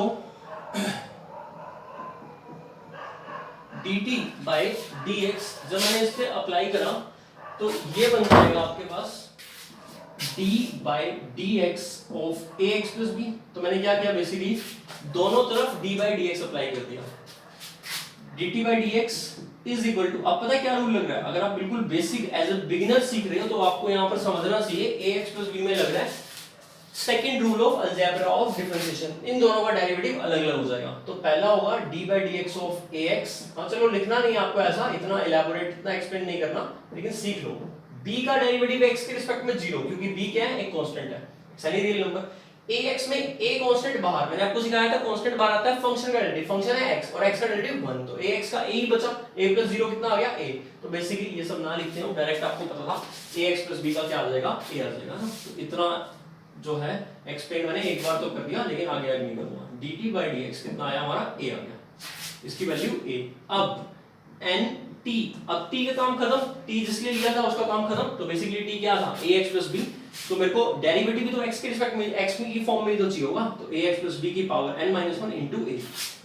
dt बाई dx जब मैंने इस पे अप्लाई करा तो ये बन जाएगा आपके पास d by dx of ax plus b। तो मैंने क्या किया, बेसिकली दोनों तरफ d बाई dx अप्लाई कर दिया। dt by dx is equal to, अब पता है क्या रूल लग रहा है, अगर आप बिल्कुल बेसिक एज ए बिगिनर सीख रहे हो तो आपको यहां पर समझना चाहिए ax प्लस b में लग रहा है second rule of algebra of differentiation. इन दोनों का डेरिवेटिव अलग अलग हो जाएगा। तो पहला होगा d by dx of ax। हाँ चलो लिखना नहीं आपको ऐसा, इतना इलैबोरेट इतना एक्सप्लेन नहीं करना, लेकिन सीख लो। b का डेरिवेटिव x के रिस्पेक्ट में 0, क्योंकि b क्या है, एक कांस्टेंट है, सही रियल नंबर। ax में a कांस्टेंट बाहर, मैंने आपको सिखाया था कांस्टेंट बाहर आता है फंक्शन का डेरिवेटिव, फंक्शन है x और x का डेरिवेटिव 1, तो ax का a ही बचा, a प्लस 0 कितना आ गया a। तो बेसिकली ये सब ना लिखते हो, डायरेक्ट आपको पता था ax प्लस b का क्या आ जाएगा, a आ जाएगा ना। तो इतना जो है एक्सप्लेन मैंने एक बार तो कर दिया, लेकिन आगे नहीं करूंगा। dt बाई dx कितना आया हमारा, a आ गया, इसकी वैल्यू a। अब n t, अब t का काम खत्म, t जिसके लिया था उसका काम खत्म। तो बेसिकली t क्या था, ax प्लस b। तो मेरे को डेरिवेटिव भी तो x के रिस्पेक्ट में, x की फॉर्म में ही तो चाहिए होगा। तो ax प्लस b की power n minus 1 into a।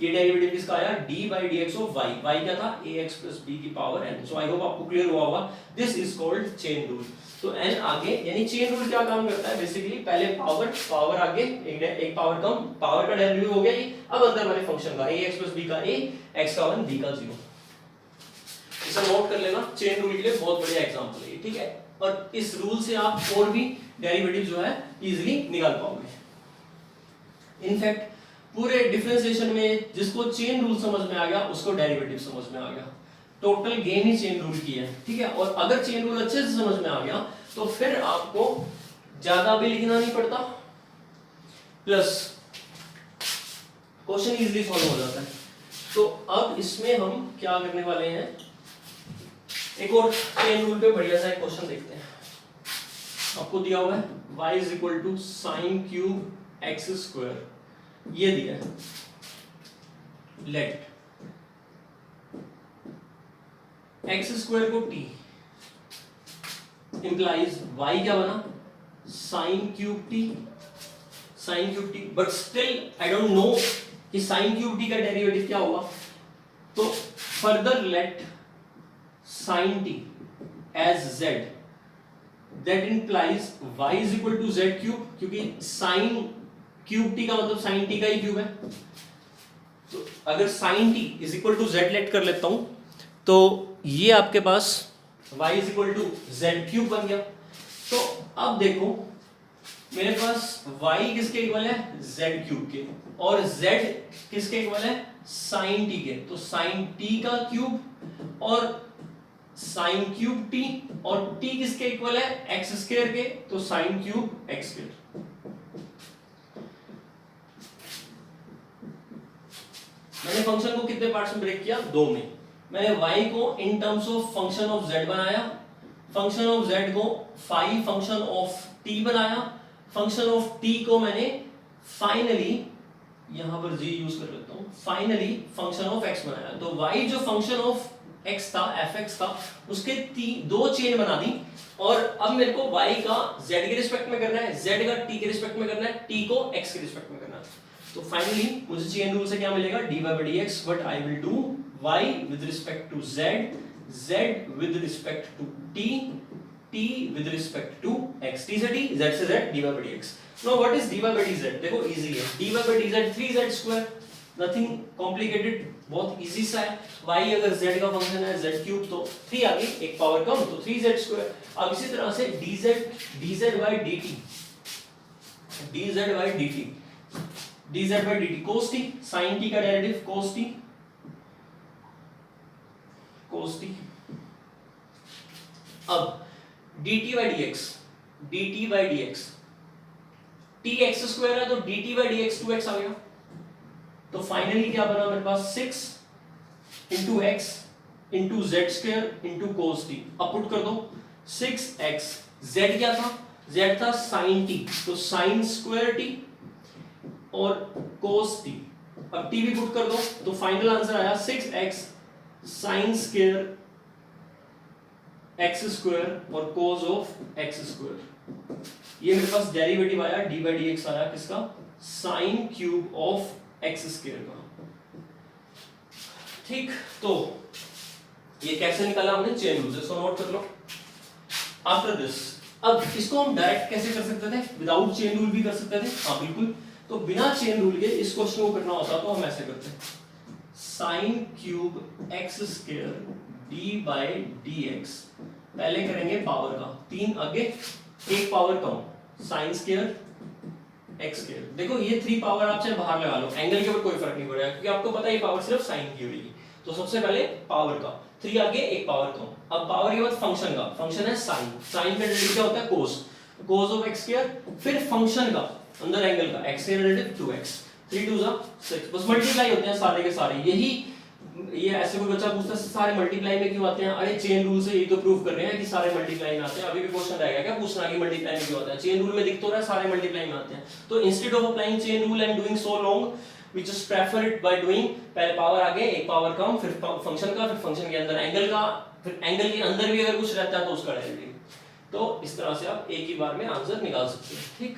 ये डेरिवेटिव किसका आया, d by dx of y। y क्या था, ax प्लस b की power n। So I hope आपको क्लियर हुआ होगा। This is called chain rule. तो n आगे, यानी चेन रूल क्या काम करता है, बेसिकली पहले पावर आगे, एक पावर कम, पावर का डेरिवेटिव हो गया ये। अब अंदर वाले फंक्शन का ax प्लस b का a, x का 1, b का 0। इसे नोट कर लेना, चेन रूल के लिए बहुत बढ़िया एग्जांपल है, ठीक है। और इस रूल से आप और भी डेरिवेटिव जो है इजीली निकाल पाओगे। इनफैक्ट पूरे डिफरेंशिएशन में जिसको चेन रूल समझ में आ गया उसको डेरिवेटिव समझ में आ गया। टोटल गेम ही चेन रूल की है, ठीक है। और अगर चेन रूल अच्छे से समझ में आ गया तो फिर आपको ज्यादा भी लिखना नहीं पड़ता, प्लस क्वेश्चन इजीली सॉल्व हो जाता है। तो अब इसमें हम क्या करने वाले हैं, एक और चेन रूल पे बढ़िया सा एक क्वेश्चन देखते हैं। आपको दिया हुआ है y is equal to sine cube x square, ये दिया है। लेट एक्स स्क्वायर को t इंप्लाइज y क्या बना, sine cube t, sine cube t। But still I don't know कि साइन क्यूब t का डेरिवेटिव क्या होगा। तो further let sin t as z, that implies y is equal to z cube, क्योंकि sin cube t का मतलब sin t का ही क्यूब है। तो अगर sin t is equal to z let कर लेता हूं तो ये आपके पास y is equal to z cube बन गया। तो अब देखो मेरे पास y किसके इक्वल है, z क्यूब के, और z किसके इक्वल है, sin t के। तो sin t का क्यूब और साइन क्यूब t, और t किसके इक्वल है, एक्स स्क्वायर के, तो साइन क्यूब एक्स स्क्वायर। मैंने फंक्शन को कितने पार्ट्स में ब्रेक किया, दो में। मैंने y को in terms of function of z बनाया, फंक्शन ऑफ z को फाई फंक्शन ऑफ t बनाया, फंक्शन ऑफ t को मैंने फाइनली, यहां पर g यूज कर लेता हूं, फाइनली फंक्शन ऑफ x बनाया। तो y जो फंक्शन ऑफ x था, fx था, उसके दो चेन बना दी। और अब मेरे को y का z के रिस्पेक्ट में करना है, z का t के रिस्पेक्ट में करना है, t को x के रिस्पेक्ट में करना है। तो फाइनली मुझे चेन रूल से क्या मिलेगा, dy by dx, but I will do y with respect to z, z with respect to t, t with respect to x, t से t, z से z, dy by dx। Now what is dy by dz, देखो इजी है, dy by dz 3z square, nothing complicated, बहुत इजी सा है। y अगर z का फंक्शन है z क्यूब, तो 3 आ गई, एक पावर कम, तो 3z स्क्वायर। अब इसी तरह से dz by dt, dz by dt, dz by dt cos t, sin t का derivative cos t, cos t। अब dt by dx, dt by dx, t x square है तो dt by dx 2x आ गया। तो फाइनली क्या बना मेरे पास, 6 into x into Z square into cos t. अब पुट कर दो, 6x, z क्या था, z था sin t, तो sin स्क्वायर t और cos t, अब t भी पुट कर दो तो फाइनल आंसर आया 6x sin square x square और cos ऑफ x स्क्वायर। ये मेरे पास डेरिवेटिव आया d बाई dx आया किसका, sin cube of x square का। ठीक, तो ये कैसे निकाला हमने, चेन रूल से, इसको नोट कर लो। आफ्टर दिस, अब इसको हम डायरेक्ट कैसे कर सकते थे, विदाउट चेन रूल भी कर सकते थे, हाँ बिल्कुल। तो बिना चेन रूल के इस क्वेश्चन को करना होता तो हम ऐसे करते, sin cube x square d by dx, पहले करेंगे पावर का, 3 आगे एक पावर कम, sin स्क्वायर x स्क्वायर। देखो ये 3 पावर आप चाहे बाहर लगा लो, एंगल के ऊपर कोई फर्क नहीं पड़ेगा क्योंकि आपको पता है ये पावर सिर्फ sin की होगी। तो सबसे पहले पावर का, 3 आगे एक पावर कम, अब पावर के बाद फंक्शन का, फंक्शन है sin, sin का डेरिवेटिव क्या होता है cos, cos of x square, फिर फंक्शन का अंदर एंगल का x के डेरिवेटिव 2x, 3 2 6, बस मल्टीप्लाई होते हैं सारे के सारे। यही ये ऐसे कोई बच्चा पूछता है सारे मल्टीप्लाई में क्यों आते हैं, अरे चेन रूल से ये तो प्रूव कर रहे हैं कि सारे मल्टीप्लाई में आते हैं। अभी भी क्वेश्चन रहेगा क्या पूछना कि मल्टीप्लाई में क्यों आता है, चेन रूल में दिख तो रहा है सारे मल्टीप्लाई में आते हैं। तो instead of applying chain rule and doing so long we just prefer it by doing, पहले पावर आगे एक पावर कम, फिर फंक्शन का, फिर फंक्शन के अंदर एंगल का, फिर एंगल के अंदर भी अगर कुछ रहता है तो उसका डेरिवेटिव। तो इस तरह से आप एक ही बार में आंसर निकाल सकते हैं। ठीक,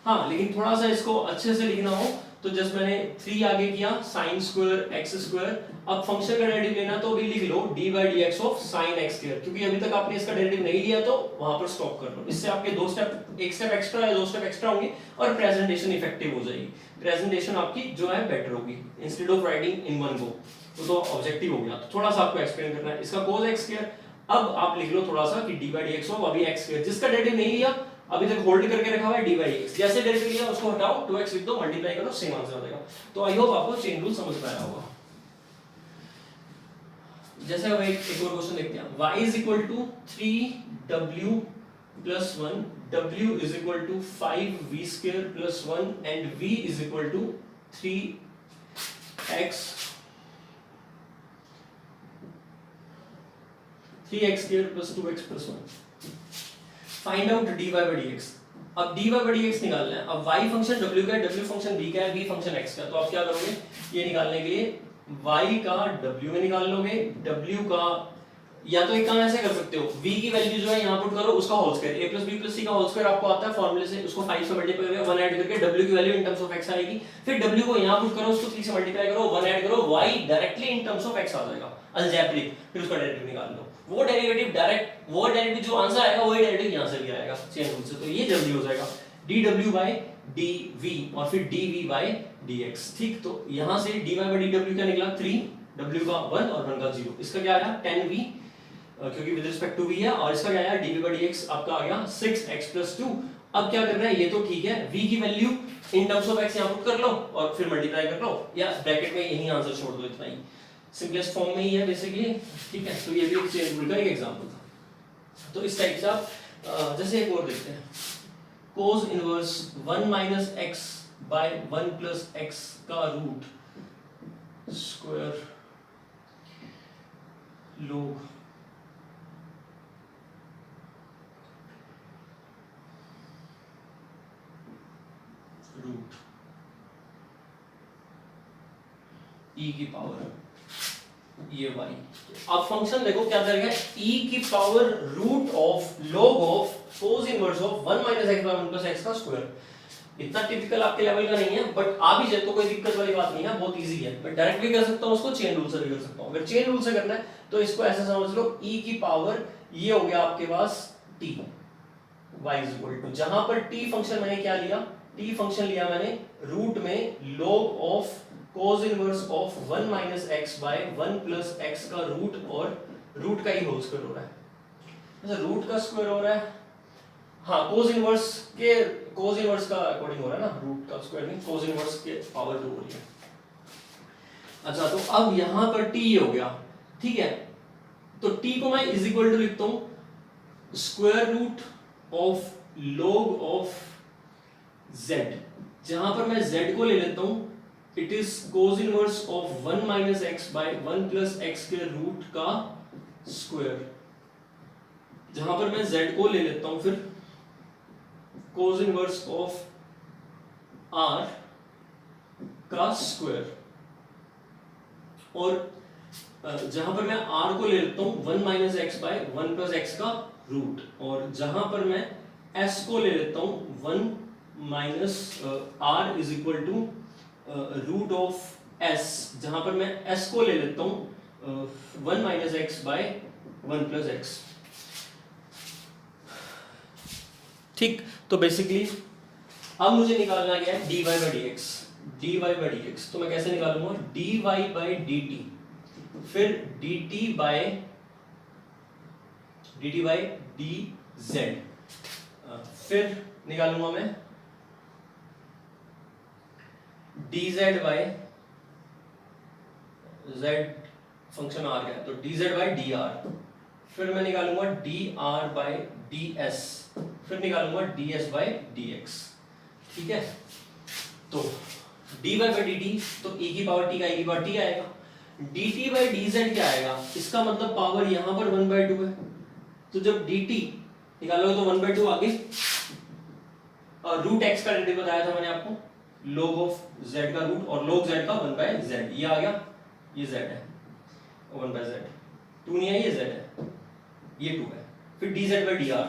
हाँ लेकिन थोड़ा सा इसको अच्छे से लिखना हो तो जस्ट मैंने 3 आगे किया sin स्क्वायर x स्क्वायर, अब फंक्शन का डेरिवेटिव लेना तो भी लिख लो d by dx of sin x square, क्योंकि अभी तक आपने इसका डेरिवेटिव नहीं लिया तो वहां पर स्टॉप कर लो। इससे आपके 2 स्टेप, एक स्टेप एक्स्ट्रा या 2 स्टेप एक्स्ट्रा होंगे और प्रेजेंटेशन इफेक्टिव हो जाएगी, प्रेजेंटेशन आपकी जो है बेटर होगी instead of writing in one go. तो ऑब्जेक्टिव हो गया, तो थोड़ा सा आपको एक्सप्लेन करना है इसका cos x स्क्वायर। अब आप लिख लो थोड़ा सा कि d बाई dx ऑफ अभी x स्क्वायर, जिसका डेरिवेटिव नहीं लिया अभी तक होल्ड करके रखा हुआ है d बाई dx, जैसे डेरिवेटिव लिया उसको हटाओ 2x लिख दो, मल्टीप्लाई करो, सेम आंसर आ जाएगा। तो आई होप आपको चेन रूल समझ में आया होगा। जैसे अब एक और क्वेश्चन देखते हैं, y is equal to 3w plus 1, w is equal to 5v square plus 1 and v is equal to 3x square plus 2x plus 1। Find out dy by dx। अब dy by dx निकालना है, अब y फंक्शन w का है, w फंक्शन v का है, v फंक्शन x का, तो आप क्या करोगे, ये निकालने के लिए y का w में निकाल लोगे, w का, या तो एक काम ऐसे कर सकते हो, v की वैल्यू जो है यहाँ पुट करो, उसका whole square, a + b + c का होल स्क्वायर आपको आता है फॉर्मूले से, उसको 5 से मल्टीप्लाई करके 1 ऐड करके w की value in terms of x आएगी, फिर w को यहाँ पुट करो, उसको 3 से मल्टीप्लाई करो, 1 ऐड करो, y directly in terms of x आ जाएगा, अलजेब्रिक, फिर उसका डेरिवेटिव निकाल लो। वो डेरिवेटिव डायरेक्ट, वो डेरिवेटिव जो आंसर आएगा वही डेरिवेटिव यहां से भी आएगा चेन रूल से, तो ये जल्दी हो जाएगा, dw by dv और फिर dv by dx। ठीक, तो यहां से dy by dw क्या निकला, 3, w का 1 और 1 का 0, इसका क्या आया 10v क्योंकि विद रिस्पेक्ट टू v है, और इसका क्या आया dv by dx आपका आ गया 6x + 2। अब क्या करना है, ये तो ठीक है, v की value in terms of x यहां पुट कर लो और फिर मल्टीप्लाई कर लो, या ब्रैकेट में यही आंसर छोड़ दो, इतना ही सिंपलेस्ट फॉर्म में ही है बेसिकली। ठीक है, तो ये भी एक चेन रूल का एक एग्जांपल था। तो इस टाइप से आप जैसे एक और देखते हैं, cos inverse 1 - x by 1 + x का root square log root e की पावर ये y। अब फंक्शन देखो क्या करेगा, e की पावर root of log of cos inverse of 1 - x by 1 + x का स्क्वायर। इतना टिपिकल आपके लेवल का नहीं है, बट आ भी जाए तो कोई दिक्कत वाली बात नहीं है, बहुत इजी है। मैं डायरेक्ट भी कर सकता हूं उसको, चेन रूल से भी कर सकता हूं। अगर चेन रूल से करना है तो इसको ऐसे समझ लो, e की पावर ये हो गया आपके पास t, y = जहां पर t फंक्शन मैंने क्या लिया, t फंक्शन लिया मैंने रूट में log of cos inverse of 1 - x by 1 + x का रूट, और रूट का ही होल स्क्वायर हो रहा है, अच्छा रूट का स्क्वायर हो रहा है, हाँ cos इनवर्स का अकॉर्डिंग हो रहा है ना, रूट का स्क्वायर नहीं, cos इनवर्स के पावर 2 हो रही है। अच्छा तो अब यहां पर t हो गया, ठीक है, तो t को मैं इज इक्वल टू लिखता हूं square root of log of z, जहां पर मैं z को ले लेता हूं, it is cos inverse of 1 - x by 1 + x के रूट का स्क्वायर जहां पर मैं z को ले लेता हूं फिर cos इनवर्स ऑफ r का स्क्वायर, और जहां पर मैं r को ले लेता हूं 1 minus x by 1 plus x का रूट, और जहां पर मैं s को ले लेता हूं 1 minus r is equal to root of s, जहां पर मैं s को ले लेता हूं 1 minus x by 1 plus x. ठीक, तो बेसिकली अब मुझे निकालना क्या है dy by d x. dy by d x तो मैं कैसे निकालूंगा dy बाई dt, फिर dt बाई dz, फिर निकालूंगा मैं dz by z function r का है तो dz बाई dr, फिर मैं निकालूंगा dr बाई ds, फिर निकालूंगा ds बाई dx। ठीक है, तो dy बाई dt तो e की पावर t का e की पावर t आएगा, dt बाई dz क्या आएगा, इसका मतलब पावर यहां पर 1/2 है, तो जब dt निकालोगे तो 1/2 आगे, और रूट x का डेरिवेटिव बताया था मैंने आपको, log ऑफ z का रूट और log z का 1/z, ये आ गया, ये z है 1/z, 2 नहीं है, ये z है, ये 2 है, फिर dz बाई dr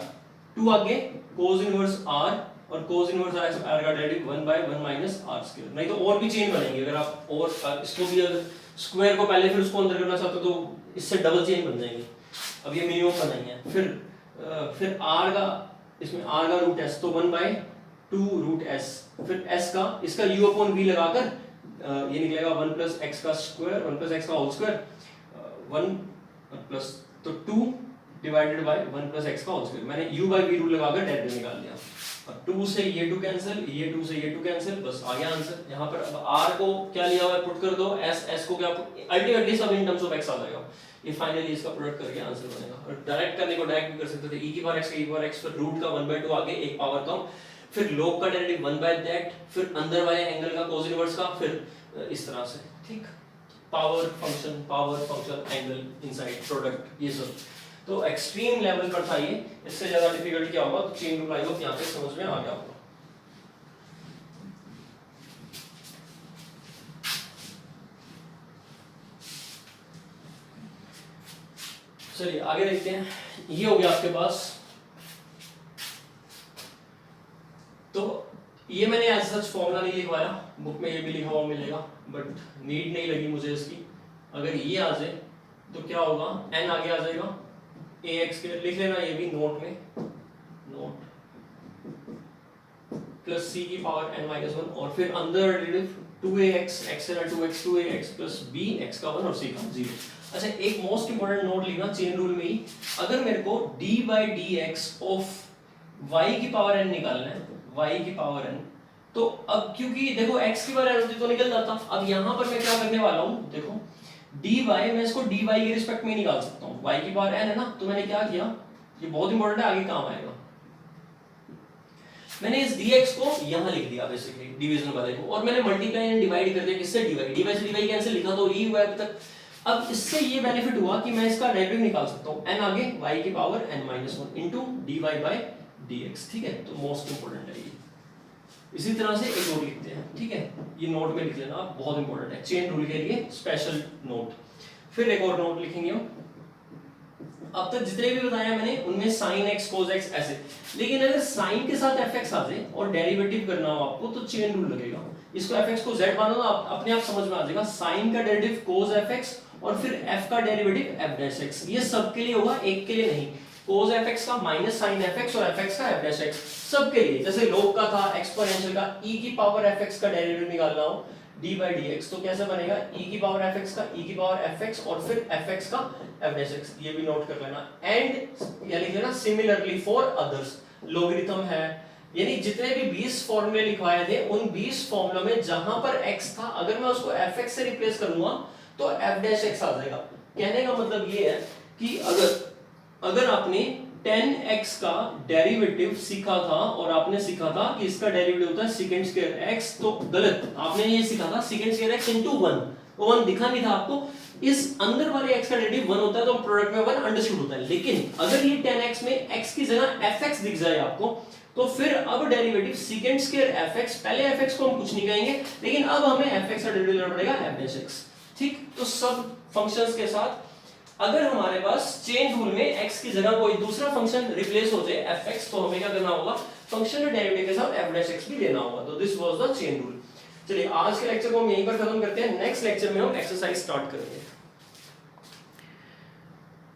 2 आगे cos इनवर्स r, और cos इनवर्स r का डेरिवेटिव 1/1 माइनस r स्क्वायर, नहीं तो और भी चेन बनेंगे, अगर आप और इसको भी अगर स्क्वायर को पहले फिर उसको अंदर करना चाहते हो तो इससे डबल चेन बन जाएंगे, अब ये मिनिमम बनाई है, फिर r का, इसमें r का रूट s तो 1/2 रूट s, फिर s का इसका u अपॉन v लगाकर ये निकलेगा 1 प्लस x का स्क्वायर, 1 प्लस x का होल स्क्वायर, 1 प्लस तो 2 डिवाइडेड बाय 1 प्लस x का होल स्क्वायर, मैंने u बाय v रूल लगाकर डेरिवेटिव निकाल दिया, और 2 से ये 2 कैंसिल, ये 2 से ये 2 कैंसिल, बस आ गया आंसर। यहाँ पर अब r को क्या लिया हुआ है पुट कर दो, s को क्या अल्टीमेटली सब इन टर्म्स ऑफ x आ जाएगा, ये फाइनली इसका प्रोडक्ट करके आंसर बनेगा, और डायरेक्ट करने को डायरेक्ट भी कर सकते थे, e की पावर x का e की पावर x, फिर रूट का 1/2 आगे एक पावर कम, फिर log का डेरिवेटिव 1/that, फिर अंदर वाले एंगल का cos इनवर्स का, फिर इस तरह से। ठीक, power function angle inside product, ये सब तो एक्सट्रीम लेवल पर था ये, इससे ज्यादा डिफिकल्ट क्या होगा, तो चेन रूल आई होप यहाँ पे समझ में आ गया होगा। चलिए आगे देखते हैं, ये हो गया आपके पास, तो ये मैंने एज सच फॉर्मूला नहीं लिखवाया, बुक में ये भी लिखा हुआ मिलेगा, बट नीड नहीं लगी मुझे इसकी, अगर ये आ जाए तो क्या होगा, n आगे आ जाएगा ax के, लिख लेना ये भी नोट में, नोट प्लस c की पावर n माइनस 1, और फिर अंदर डेरिवेटिव 2ax x है 2x 2ax plus b x का 1 और c का 0। अच्छा, एक मोस्ट इंपोर्टेंट नोट लिखना चेन रूल में ही, अगर मेरे को d by d x of y की पावर n निकालना है, y की पावर n, तो अब क्योंकि देखो x की पावर n होती तो निकल जाता, अब यहाँ पर मैं क्या करने वाला हूँ, देखो dy मैं इसको dy के रिस्पेक्ट में निकाल सकता हूँ, y की पावर n है ना, तो मैंने क्या किया, ये बहुत इंपॉर्टेंट है, आगे काम आएगा, मैंने इस dx को यहाँ लिख दिया बेसिकली डिवीजन वाले को, और मैंने मल्टीप्लाई एंड डिवाइड कर दिया, किससे dy से dy कैंसिल, लिखा तो ही हुआ है अभी तक। अब इससे ये बेनिफिट हुआ कि मैं इसका डेरिवेटिव निकाल सकता हूँ, n आगे y की power n-1 into dy by dx। ठीक है, तो मोस्ट इंपोर्टेंट है ये। इसी तरह से एक नोट लिखते हैं, ठीक है, ये नोट में लिख लेना, बहुत इंपॉर्टेंट है, चेन रूल के लिए स्पेशल नोट। फिर एक और नोट लिखेंगे हम, अब तक जितने भी बताया मैंने उनमें sin x cos x ऐसे, लेकिन अगर sin के साथ fx आ जाए और डेरिवेटिव करना हो आपको तो चेन रूल लगेगा, इसको fx को z मानो ना, अपने आप समझ में आ जाएगा, sin का डेरिवेटिव cos fx और फिर f का डेरिवेटिव f dash x, ये सबके लिए होगा, एक के लिए नहीं, cos fx का माइनस sin fx और fx का f dash x सबके लिए, जैसे log का था, एक्सपोनेंशियल का e की पावर fx का डेरिवेटिव निकालना हो d by dx, तो कैसे बनेगा, e की पावर fx का e की पावर fx और फिर fx का f dash x, ये भी नोट कर लेना, एंड या लिख लेना सिमिलरली फॉर अदर्स, लोगरिथम है, यानी जितने भी 20 फॉर्मूले लिखवाए थे उन 20 फॉर्मूलों में जहां पर x था, अगर मैं उसको fx से रिप्लेस करूंगा तो f dash x आ जाएगा। कहने का मतलब ये है कि अगर आपने 10x का डेरिवेटिव सीखा था और आपने सीखा था कि इसका डेरिवेटिव होता है सेकंड स्क्वायर x, तो गलत, आपने ये सीखा था सेकंड स्क्वायर x into 1, वो 1 दिखा नहीं था आपको, इस अंदर वाले x का डेरिवेटिव 1 होता है तो प्रोडक्ट में 1 अंडरस्टूड होता है। लेकिन अगर ये 10x में x की जगह fx दिख जाए आपको, तो फिर अब डेरिवेटिव सेकंड स्क्वायर fx, पहले fx को हम कुछ नहीं कहेंगे, लेकिन अब हमें fx का डेरिवेटिव लेना पड़ेगा f'(x). ठीक, तो सब फंक्शंस के साथ अगर हमारे पास चेन रूल में x की जगह कोई दूसरा फंक्शन रिप्लेस हो जाए fx, तो हमें क्या करना होगा, फंक्शन के डेरिवेटिव के साथ f'(x) भी लेना होगा। तो this was the chain rule. चलिए आज के लेक्चर को हम यहीं पर खत्म करते हैं, नेक्स्ट लेक्चर में हम एक्सरसाइज स्टार्ट करेंगे।